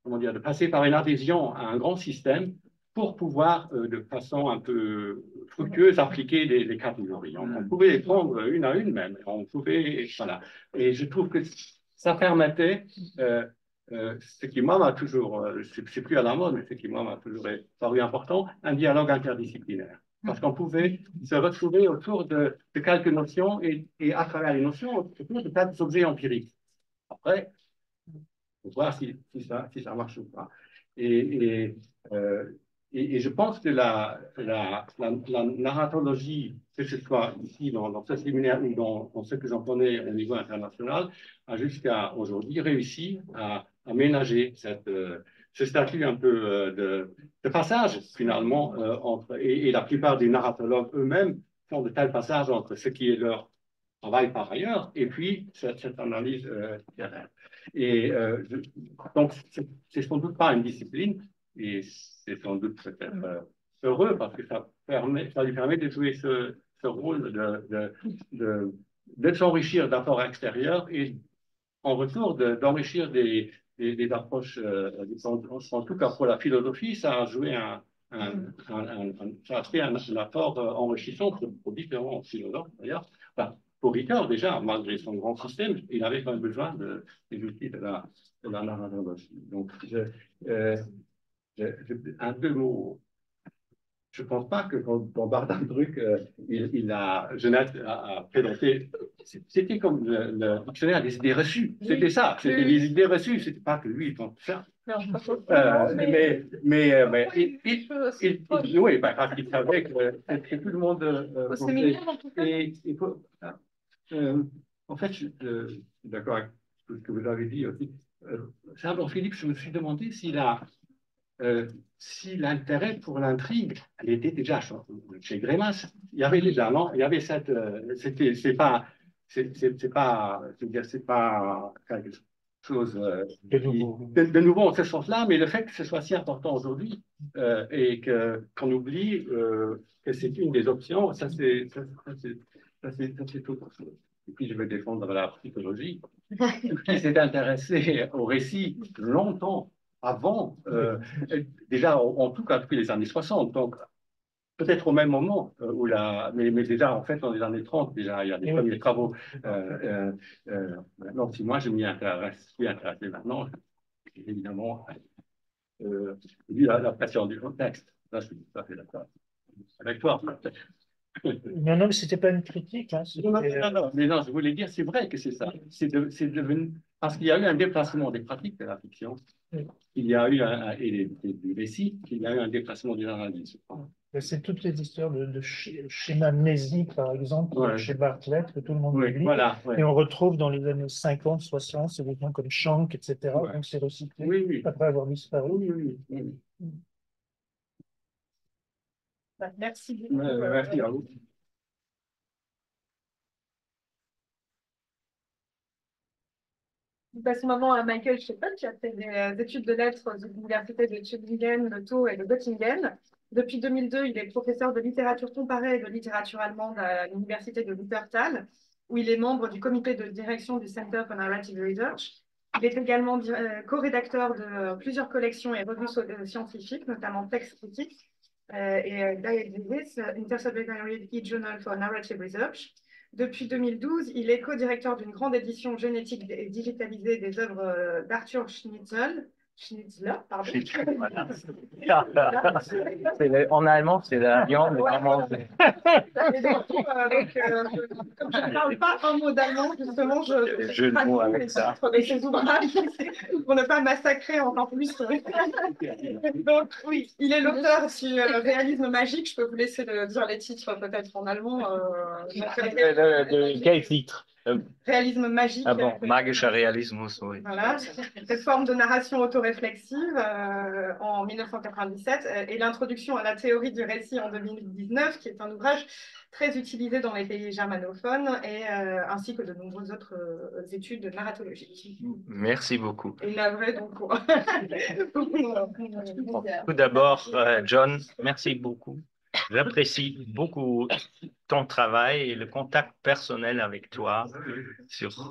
comment dire, de passer par une adhésion à un grand système pour pouvoir, de façon un peu fructueuse, appliquer les catégories. On pouvait les prendre une à une même, on pouvait, voilà. Et je trouve que ça permettait ce qui, moi, m'a toujours, c'est plus à la mode, mais ce qui, moi, m'a toujours paru important, un dialogue interdisciplinaire. Parce qu'on pouvait se retrouver autour de quelques notions et à travers les notions, autour de quelques objets empiriques. Après, il faut voir si ça marche ou pas. Et je pense que la narratologie, que ce soit ici dans ce séminaire ou dans ce que j'en connais au niveau international, a jusqu'à aujourd'hui réussi à ménager ce statut un peu de passage finalement et la plupart des narratologues eux-mêmes font de tels passages entre ce qui est leur travail par ailleurs et puis cette analyse littéraire. Et donc, c'est sans doute pas une discipline, et c'est sans doute peut-être heureux parce que ça lui permet de jouer ce rôle de s'enrichir d'apports extérieurs et en retour d'enrichir des approches, en tout cas pour la philosophie, ça a joué ça a fait un apport enrichissant pour différents philosophes d'ailleurs. Enfin, pour Ricoeur, déjà, malgré son grand système, il avait quand même besoin des outils de la narratologie. Donc, deux mots. Je ne pense pas que quand Bardin Druck, Genette a présenté, c'était comme le dictionnaire des idées reçues. C'était ça, c'était les idées reçues. C'était pas que lui, il pense ça. Oui, parce qu'il savait que tout le monde. Au séminaire, en tout cas. En fait, je suis d'accord avec tout ce que vous avez dit aussi. Charles Philippe, je me suis demandé si l'intérêt pour l'intrigue, elle était déjà chez Grémas. Il y avait déjà, non? Il y avait cette. C'est pas quelque chose de nouveau en ce sens-là, mais le fait que ce soit si important aujourd'hui et qu'on oublie que c'est une des options, ça c'est tout autre chose. Et puis je vais défendre la psychologie qui s'est intéressée au récit longtemps avant, déjà en tout cas depuis les années 60, donc peut-être au même moment, mais déjà en fait dans les années 30, déjà il y a des premiers travaux. Maintenant, si moi je m'y suis intéressé maintenant, évidemment, vu la pression du contexte, là je suis tout à fait d'accord avec toi. Non, non, mais ce n'était pas une critique. Hein, non, mais non, je voulais dire, c'est vrai que c'est ça. C'est devenu. Parce qu'il y a eu un déplacement des pratiques de la fiction. Il y a eu et du récit, il y a eu un déplacement des analyses. C'est toutes les histoires de schéma mnésique, par exemple, chez Bartlett, que tout le monde lit. Voilà, et on retrouve dans les années 50, 60, c'est des gens comme Schank, etc. Donc c'est recyclé après avoir disparu. Merci beaucoup. Merci à vous. Nous passons maintenant à Michael Sheppel, qui a fait des études de lettres de l'université de Tübingen, de Tau et de Göttingen. Depuis 2002, il est professeur de littérature comparée et de littérature allemande à l'université de Wuppertal, où il est membre du comité de direction du Center for Narrative Research. Il est également co-rédacteur de plusieurs collections et revues scientifiques, notamment Text Critics et Dialysis, Interdisciplinary E-Journal for Narrative Research. Depuis 2012, il est co-directeur d'une grande édition génétique et digitalisée des œuvres d'Arthur Schnitzel, Schnitzler, pardon. Voilà. En allemand, c'est la viande à manger. Et donc, comme je ne parle pas un mot d'allemand, justement, je Jeu de mots avec ça. avec ces ouvrages pour ne pas massacrer encore plus. Donc, oui, il est l'auteur du réalisme magique. Je peux vous laisser dire les titres peut-être en allemand. Quel titre? Réalisme magique. Ah bon, magischer Realismus, oui. Voilà, cette forme de narration autoréflexive en 1997 et l'introduction à la théorie du récit en 2019, qui est un ouvrage très utilisé dans les pays germanophones et ainsi que de nombreuses autres études narratologiques. Merci beaucoup. Et navré donc pour... Tout d'abord, John, merci beaucoup. J'apprécie beaucoup ton travail et le contact personnel avec toi sur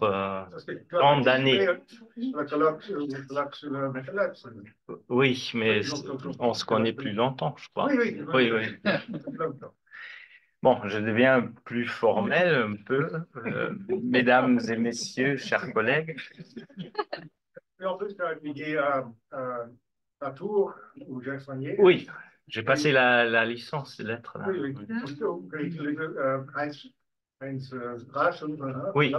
tant d'années. Oui, mais on se connaît plus longtemps, je crois. Oui, oui. Bon, je deviens plus formel un peu. Mesdames et messieurs, chers collègues. En plus, tu as étudié à Tours, où j'ai soigné. Oui, j'ai passé la licence de lettres. Là. Oui, oui.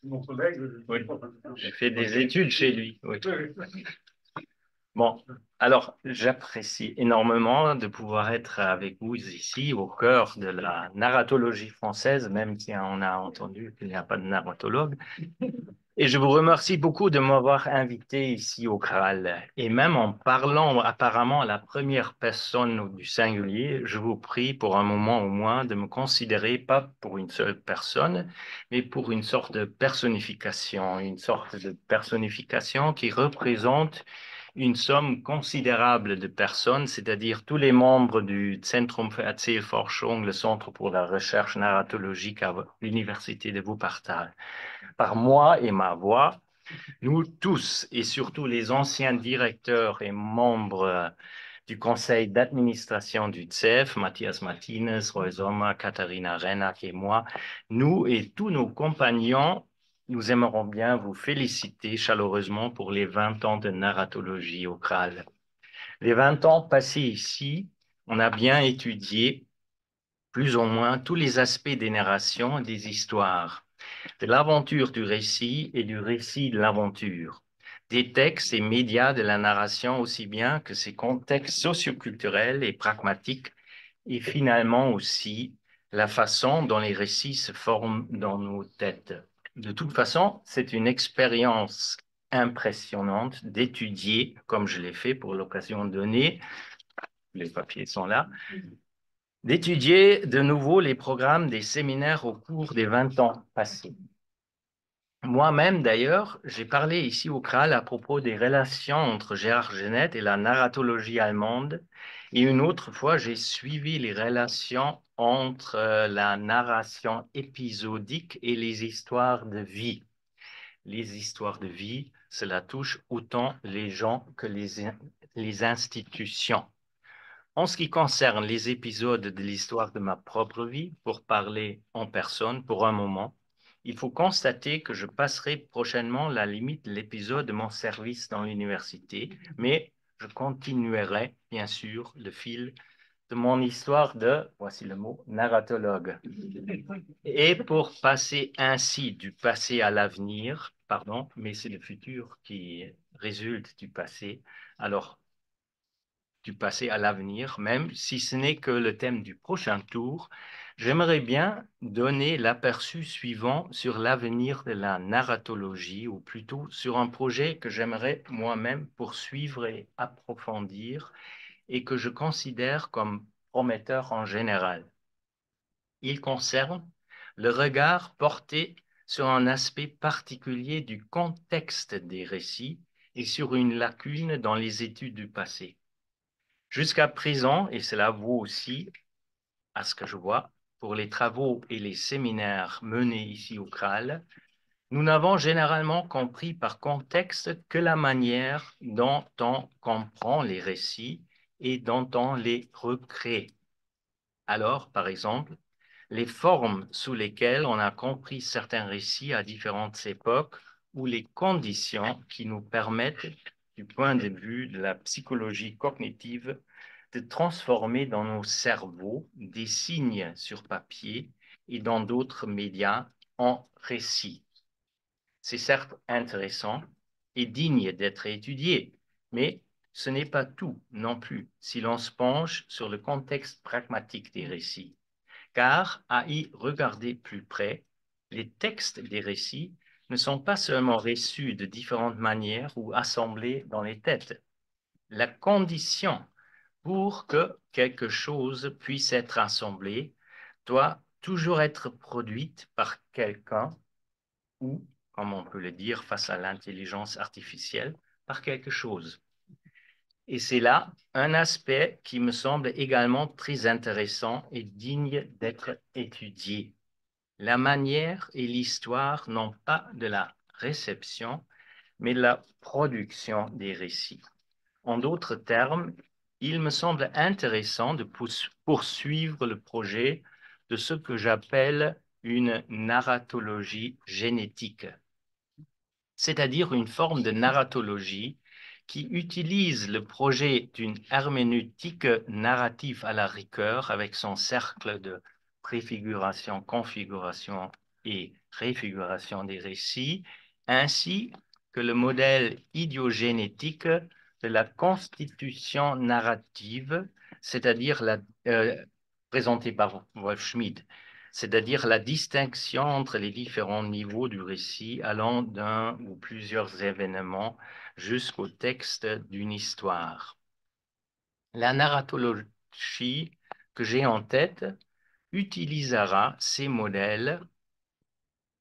Mon collègue. Oui. J'ai fait des études chez lui. Oui. Bon, alors j'apprécie énormément de pouvoir être avec vous ici au cœur de la narratologie française, même si on a entendu qu'il n'y a pas de narratologue. Et je vous remercie beaucoup de m'avoir invité ici au Graal. Et même en parlant apparemment à la première personne du singulier, je vous prie pour un moment au moins de me considérer pas pour une seule personne, mais pour une sorte de personnification qui représente une somme considérable de personnes, c'est-à-dire tous les membres du Zentrum für Erzählforschung, le Centre pour la recherche narratologique à l'Université de Wuppertal. Par moi et ma voix, nous tous, et surtout les anciens directeurs et membres du conseil d'administration du CEF, Matthias Martinez, Roy Sommer, Katharina Rennack et moi, nous et tous nos compagnons, nous aimerons bien vous féliciter chaleureusement pour les 20 ans de narratologie au Graal. Les 20 ans passés ici, on a bien étudié plus ou moins tous les aspects des narrations et des histoires, de l'aventure du récit et du récit de l'aventure, des textes et médias de la narration aussi bien que ses contextes socioculturels et pragmatiques, et finalement aussi la façon dont les récits se forment dans nos têtes. De toute façon, c'est une expérience impressionnante d'étudier, comme je l'ai fait pour l'occasion donnée, les papiers sont là, d'étudier de nouveau les programmes des séminaires au cours des 20 ans passés. Moi-même, d'ailleurs, j'ai parlé ici au Graal à propos des relations entre Gérard Genette et la narratologie allemande. Et une autre fois, j'ai suivi les relations entre la narration épisodique et les histoires de vie. Les histoires de vie, cela touche autant les gens que les institutions. En ce qui concerne les épisodes de l'histoire de ma propre vie, pour parler en personne pour un moment, il faut constater que je passerai prochainement la limite de l'épisode de mon service dans l'université, mais je continuerai, bien sûr, le fil de mon histoire de, voici le mot, narratologue. Et pour passer ainsi du passé à l'avenir, pardon, mais c'est le futur qui résulte du passé, alors du passé à l'avenir, même si ce n'est que le thème du prochain tour, j'aimerais bien donner l'aperçu suivant sur l'avenir de la narratologie, ou plutôt sur un projet que j'aimerais moi-même poursuivre et approfondir et que je considère comme prometteur en général. Il concerne le regard porté sur un aspect particulier du contexte des récits et sur une lacune dans les études du passé. Jusqu'à présent, et cela vaut aussi, à ce que je vois, pour les travaux et les séminaires menés ici au Graal, nous n'avons généralement compris par contexte que la manière dont on comprend les récits et dont on les recrée. Alors, par exemple, les formes sous lesquelles on a compris certains récits à différentes époques ou les conditions qui nous permettent du point de vue de la psychologie cognitive, de transformer dans nos cerveaux des signes sur papier et dans d'autres médias en récits. C'est certes intéressant et digne d'être étudié, mais ce n'est pas tout non plus si l'on se penche sur le contexte pragmatique des récits. Car, à y regarder plus près, les textes des récits ne sont pas seulement reçus de différentes manières ou assemblés dans les têtes. La condition pour que quelque chose puisse être assemblé doit toujours être produite par quelqu'un ou, comme on peut le dire face à l'intelligence artificielle, par quelque chose. Et c'est là un aspect qui me semble également très intéressant et digne d'être étudié. La manière et l'histoire non pas de la réception, mais de la production des récits. En d'autres termes, il me semble intéressant de poursuivre le projet de ce que j'appelle une narratologie génétique, c'est-à-dire une forme de narratologie qui utilise le projet d'une herméneutique narrative à la Ricoeur avec son cercle de préfiguration, configuration et réfiguration des récits, ainsi que le modèle idiogénétique de la constitution narrative, c'est-à-dire présentée par Wolf Schmidt, c'est-à-dire la distinction entre les différents niveaux du récit allant d'un ou plusieurs événements jusqu'au texte d'une histoire. La narratologie que j'ai en tête utilisera ces modèles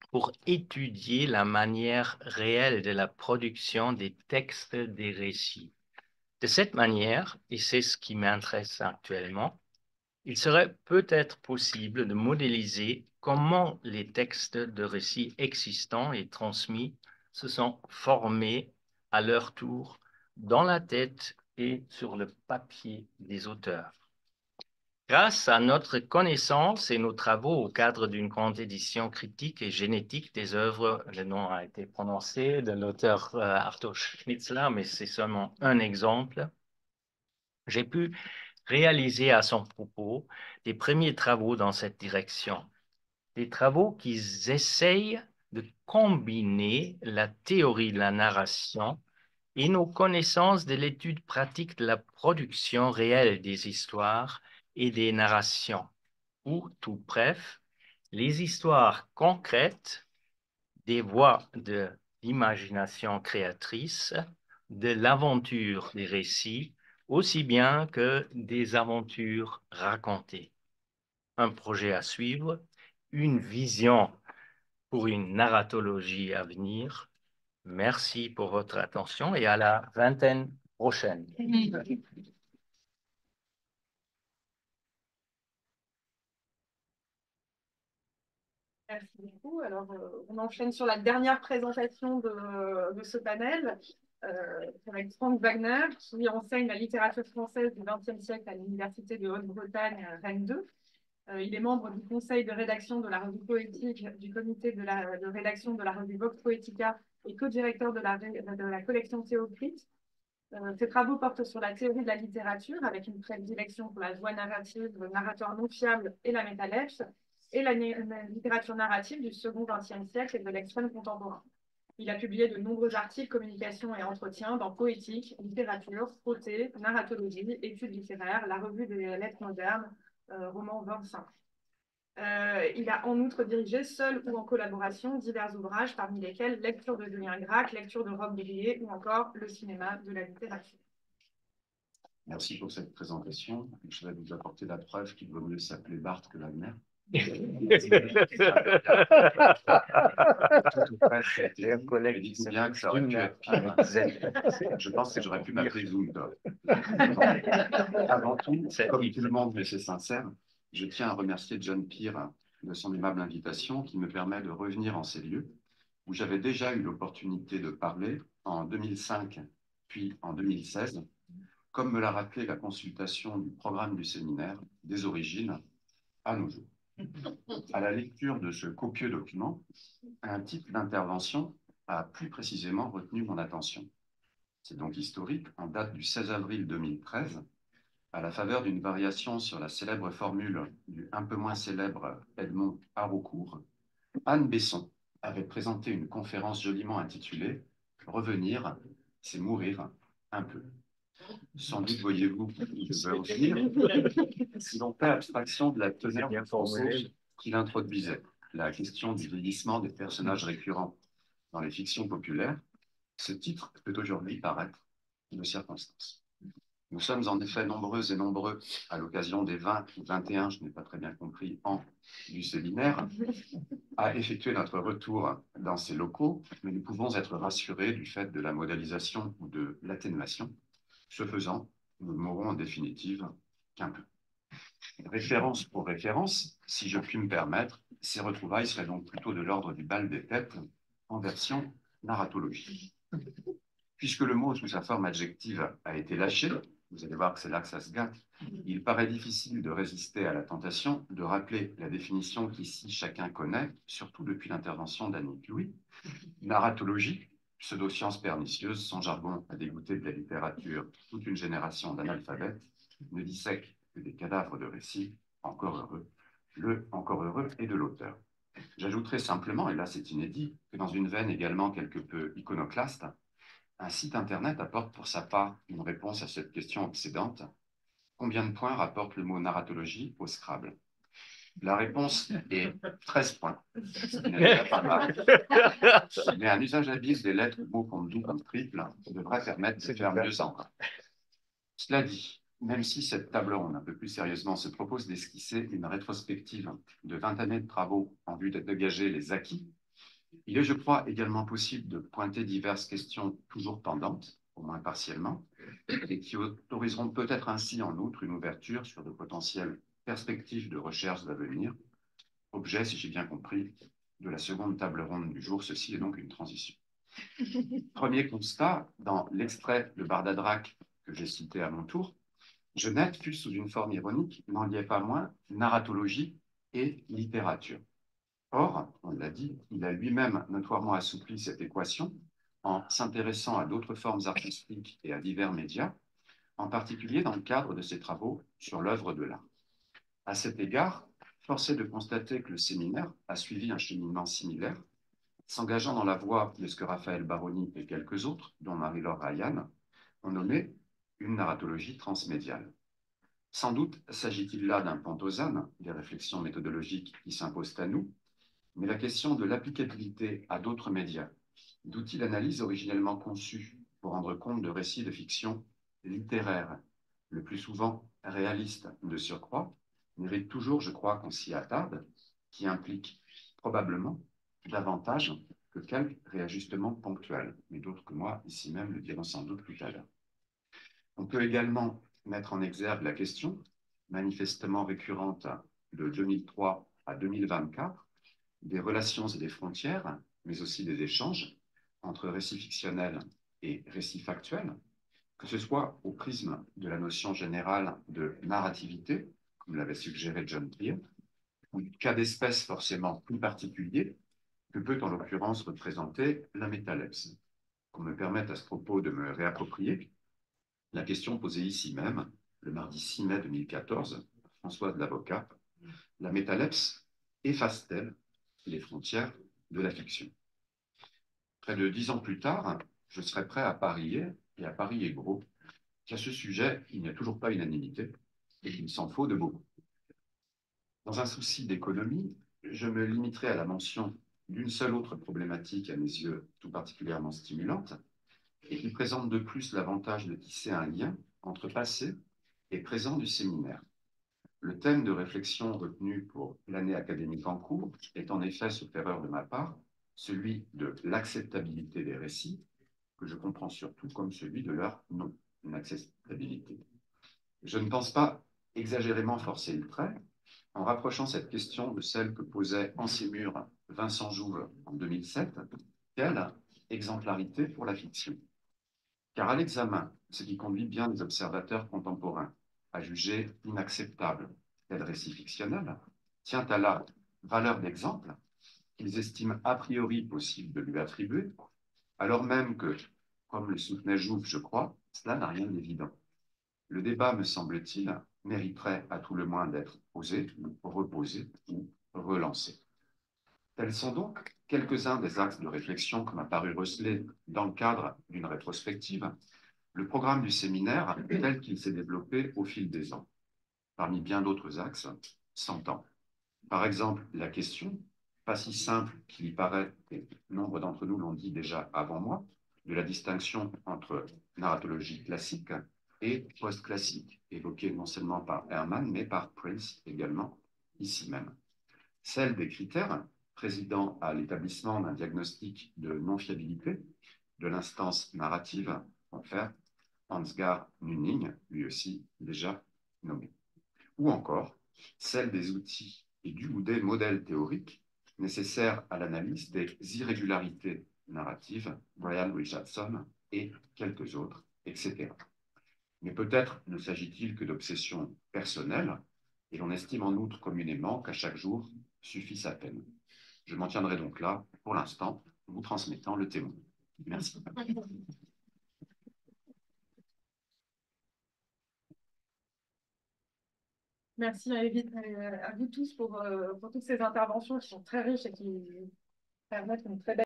pour étudier la manière réelle de la production des textes des récits. De cette manière, et c'est ce qui m'intéresse actuellement, il serait peut-être possible de modéliser comment les textes de récits existants et transmis se sont formés à leur tour dans la tête et sur le papier des auteurs. Grâce à notre connaissance et nos travaux au cadre d'une grande édition critique et génétique des œuvres, le nom a été prononcé, de l'auteur Arthur Schnitzler, mais c'est seulement un exemple, j'ai pu réaliser à son propos des premiers travaux dans cette direction. Des travaux qui essayent de combiner la théorie de la narration et nos connaissances de l'étude pratique de la production réelle des histoires et des narrations, ou tout bref, les histoires concrètes des voies de l'imagination créatrice, de l'aventure des récits, aussi bien que des aventures racontées. Un projet à suivre, une vision pour une narratologie à venir. Merci pour votre attention et à la vingtaine prochaine. Merci beaucoup. Alors, on enchaîne sur la dernière présentation de ce panel avec Franck Wagner, qui enseigne la littérature française du XXe siècle à l'Université de Haute-Bretagne, Rennes 2. Il est membre du conseil de rédaction de la revue poétique, du comité de rédaction de la revue Vox Poetica et co-directeur de la collection Théocrite. Ses travaux portent sur la théorie de la littérature, avec une prédilection pour la voix narrative, le narrateur non fiable et la métalepse, et la littérature narrative du second XXe siècle et de l'extrême contemporain. Il a publié de nombreux articles, communications et entretiens dans Poétique, Littérature, Proté, Narratologie, Études littéraires, la revue des lettres modernes, roman 25. Il a en outre dirigé, seul ou en collaboration, divers ouvrages, parmi lesquels Lecture de Julien Gracq, Lecture de Rob Grillet ou encore Le cinéma de la littérature. Merci pour cette présentation. Je vais vous apporter la preuve qu'il vaut mieux s'appeler Barthes que Wagner. Dites-vous bien que ça aurait pu être pire. Je pense que j'aurais pu m'appeler Zundor. Avant tout, comme tout le monde, mais c'est sincère, je tiens à remercier John Peer de son aimable invitation qui me permet de revenir en ces lieux où j'avais déjà eu l'opportunité de parler en 2005 puis en 2016, comme me l'a rappelé la consultation du programme du séminaire des origines à nos jours. À la lecture de ce copieux document, un titre d'intervention a plus précisément retenu mon attention. C'est donc historique, en date du 16 avril 2013, à la faveur d'une variation sur la célèbre formule du un peu moins célèbre Edmond Haraucourt, Anne Besson avait présenté une conférence joliment intitulée « Revenir, c'est mourir un peu ». Sans doute voyez-vous où je veux en venir, si l'on fait abstraction de la teneur du propos qu'il introduisait, la question du vieillissement des personnages récurrents dans les fictions populaires, ce titre peut aujourd'hui paraître de circonstance. Nous sommes en effet nombreux et nombreux, à l'occasion des 20 ou 21, je n'ai pas très bien compris, ans du séminaire, à effectuer notre retour dans ces locaux, mais nous pouvons être rassurés du fait de la modélisation ou de l'atténuation. Ce faisant, nous ne mourrons en définitive qu'un peu. Référence pour référence, si je puis me permettre, ces retrouvailles seraient donc plutôt de l'ordre du bal des têtes en version narratologique. Puisque le mot sous sa forme adjective a été lâché, vous allez voir que c'est là que ça se gâte, il paraît difficile de résister à la tentation de rappeler la définition qu'ici chacun connaît, surtout depuis l'intervention d'Annick Louis. Narratologie, pseudo-science pernicieuse, son jargon a dégoûté de la littérature toute une génération d'analphabètes, ne dissèque que des cadavres de récits, encore heureux, le encore heureux est de l'auteur. J'ajouterai simplement, et là c'est inédit, que dans une veine également quelque peu iconoclaste, un site internet apporte pour sa part une réponse à cette question obsédante. Combien de points rapporte le mot narratologie au Scrabble? La réponse est 13 points. Ce qui n'est pas mal. Mais un usage habile des lettres ou mots comme double ou triple devrait permettre de faire mieux encore. Cela dit, même si cette table ronde, un peu plus sérieusement, se propose d'esquisser une rétrospective de 20 années de travaux en vue de dégager les acquis, il est, je crois, également possible de pointer diverses questions toujours pendantes, au moins partiellement, et qui autoriseront peut-être ainsi en outre une ouverture sur de potentielles perspectives de recherche d'avenir, objet, si j'ai bien compris, de la seconde table ronde du jour. Ceci est donc une transition. Premier constat, dans l'extrait de Barda Drac que j'ai cité à mon tour, Genette fut sous une forme ironique, n'en liait pas moins narratologie et littérature. Or, on l'a dit, il a lui-même notoirement assoupli cette équation en s'intéressant à d'autres formes artistiques et à divers médias, en particulier dans le cadre de ses travaux sur l'œuvre de l'art. À cet égard, force est de constater que le séminaire a suivi un cheminement similaire, s'engageant dans la voie de ce que Raphaël Baroni et quelques autres, dont Marie-Laure Ryan, ont nommé une narratologie transmédiale. Sans doute s'agit-il là d'un pantosane des réflexions méthodologiques qui s'imposent à nous, mais la question de l'applicabilité à d'autres médias, d'outils d'analyse originellement conçus pour rendre compte de récits de fiction littéraires, le plus souvent réalistes de surcroît, mérite toujours, je crois, qu'on s'y attarde, qui implique probablement davantage que quelques réajustements ponctuels, mais d'autres que moi, ici même, le diront sans doute tout à l'heure. On peut également mettre en exergue la question, manifestement récurrente de 2003 à 2024, des relations et des frontières, mais aussi des échanges entre récits fictionnels et récits factuels, que ce soit au prisme de la notion générale de narrativité, comme l'avait suggéré John Trier, ou du cas d'espèce forcément plus particulier, que peut en l'occurrence représenter la métalepsie. Qu'on me permette à ce propos de me réapproprier la question posée ici même, le mardi 6 mai 2014, par Françoise Lavocat, la métalepsie efface-t-elle les frontières de la fiction? Près de 10 ans plus tard, je serais prêt à parier, et à parier gros, qu'à ce sujet, il n'y a toujours pas unanimité et qu'il s'en faut de beaucoup. Dans un souci d'économie, je me limiterai à la mention d'une seule autre problématique à mes yeux tout particulièrement stimulante et qui présente de plus l'avantage de tisser un lien entre passé et présent du séminaire. Le thème de réflexion retenu pour l'année académique en cours est en effet, sauf erreur de ma part, celui de l'acceptabilité des récits, que je comprends surtout comme celui de leur non-acceptabilité. Je ne pense pas exagérément forcer le trait en rapprochant cette question de celle que posait en ses murs Vincent Jouve en 2007, quelle exemplarité pour la fiction. Car à l'examen, ce qui conduit bien les observateurs contemporains à juger inacceptable tel récit fictionnel tient à la valeur d'exemple qu'ils estiment a priori possible de lui attribuer, alors même que, comme le soutenait Jouve, je crois, cela n'a rien d'évident. Le débat, me semble-t-il, mériterait à tout le moins d'être posé, ou reposé, ou relancé. Tels sont donc quelques-uns des axes de réflexion que m'a paru receler dans le cadre d'une rétrospective le programme du séminaire tel qu'il s'est développé au fil des ans. Parmi bien d'autres axes, s'entend. Par exemple, la question, pas si simple qu'il y paraît, et nombre d'entre nous l'ont dit déjà avant moi, de la distinction entre narratologie classique et post-classique, évoquée non seulement par Herman, mais par Prince également, ici même. Celle des critères présidant à l'établissement d'un diagnostic de non-fiabilité de l'instance narrative, confère Ansgar Nunning, lui aussi déjà nommé. Ou encore celle des outils et du ou des modèles théoriques nécessaires à l'analyse des irrégularités narratives, Brian Richardson et quelques autres, etc. Mais peut-être ne s'agit-il que d'obsessions personnelles, et l'on estime en outre communément qu'à chaque jour suffit sa peine. Je m'en tiendrai donc là, pour l'instant, vous transmettant le témoin. Merci. Merci à vous tous pour toutes ces interventions qui sont très riches et qui permettent une très belle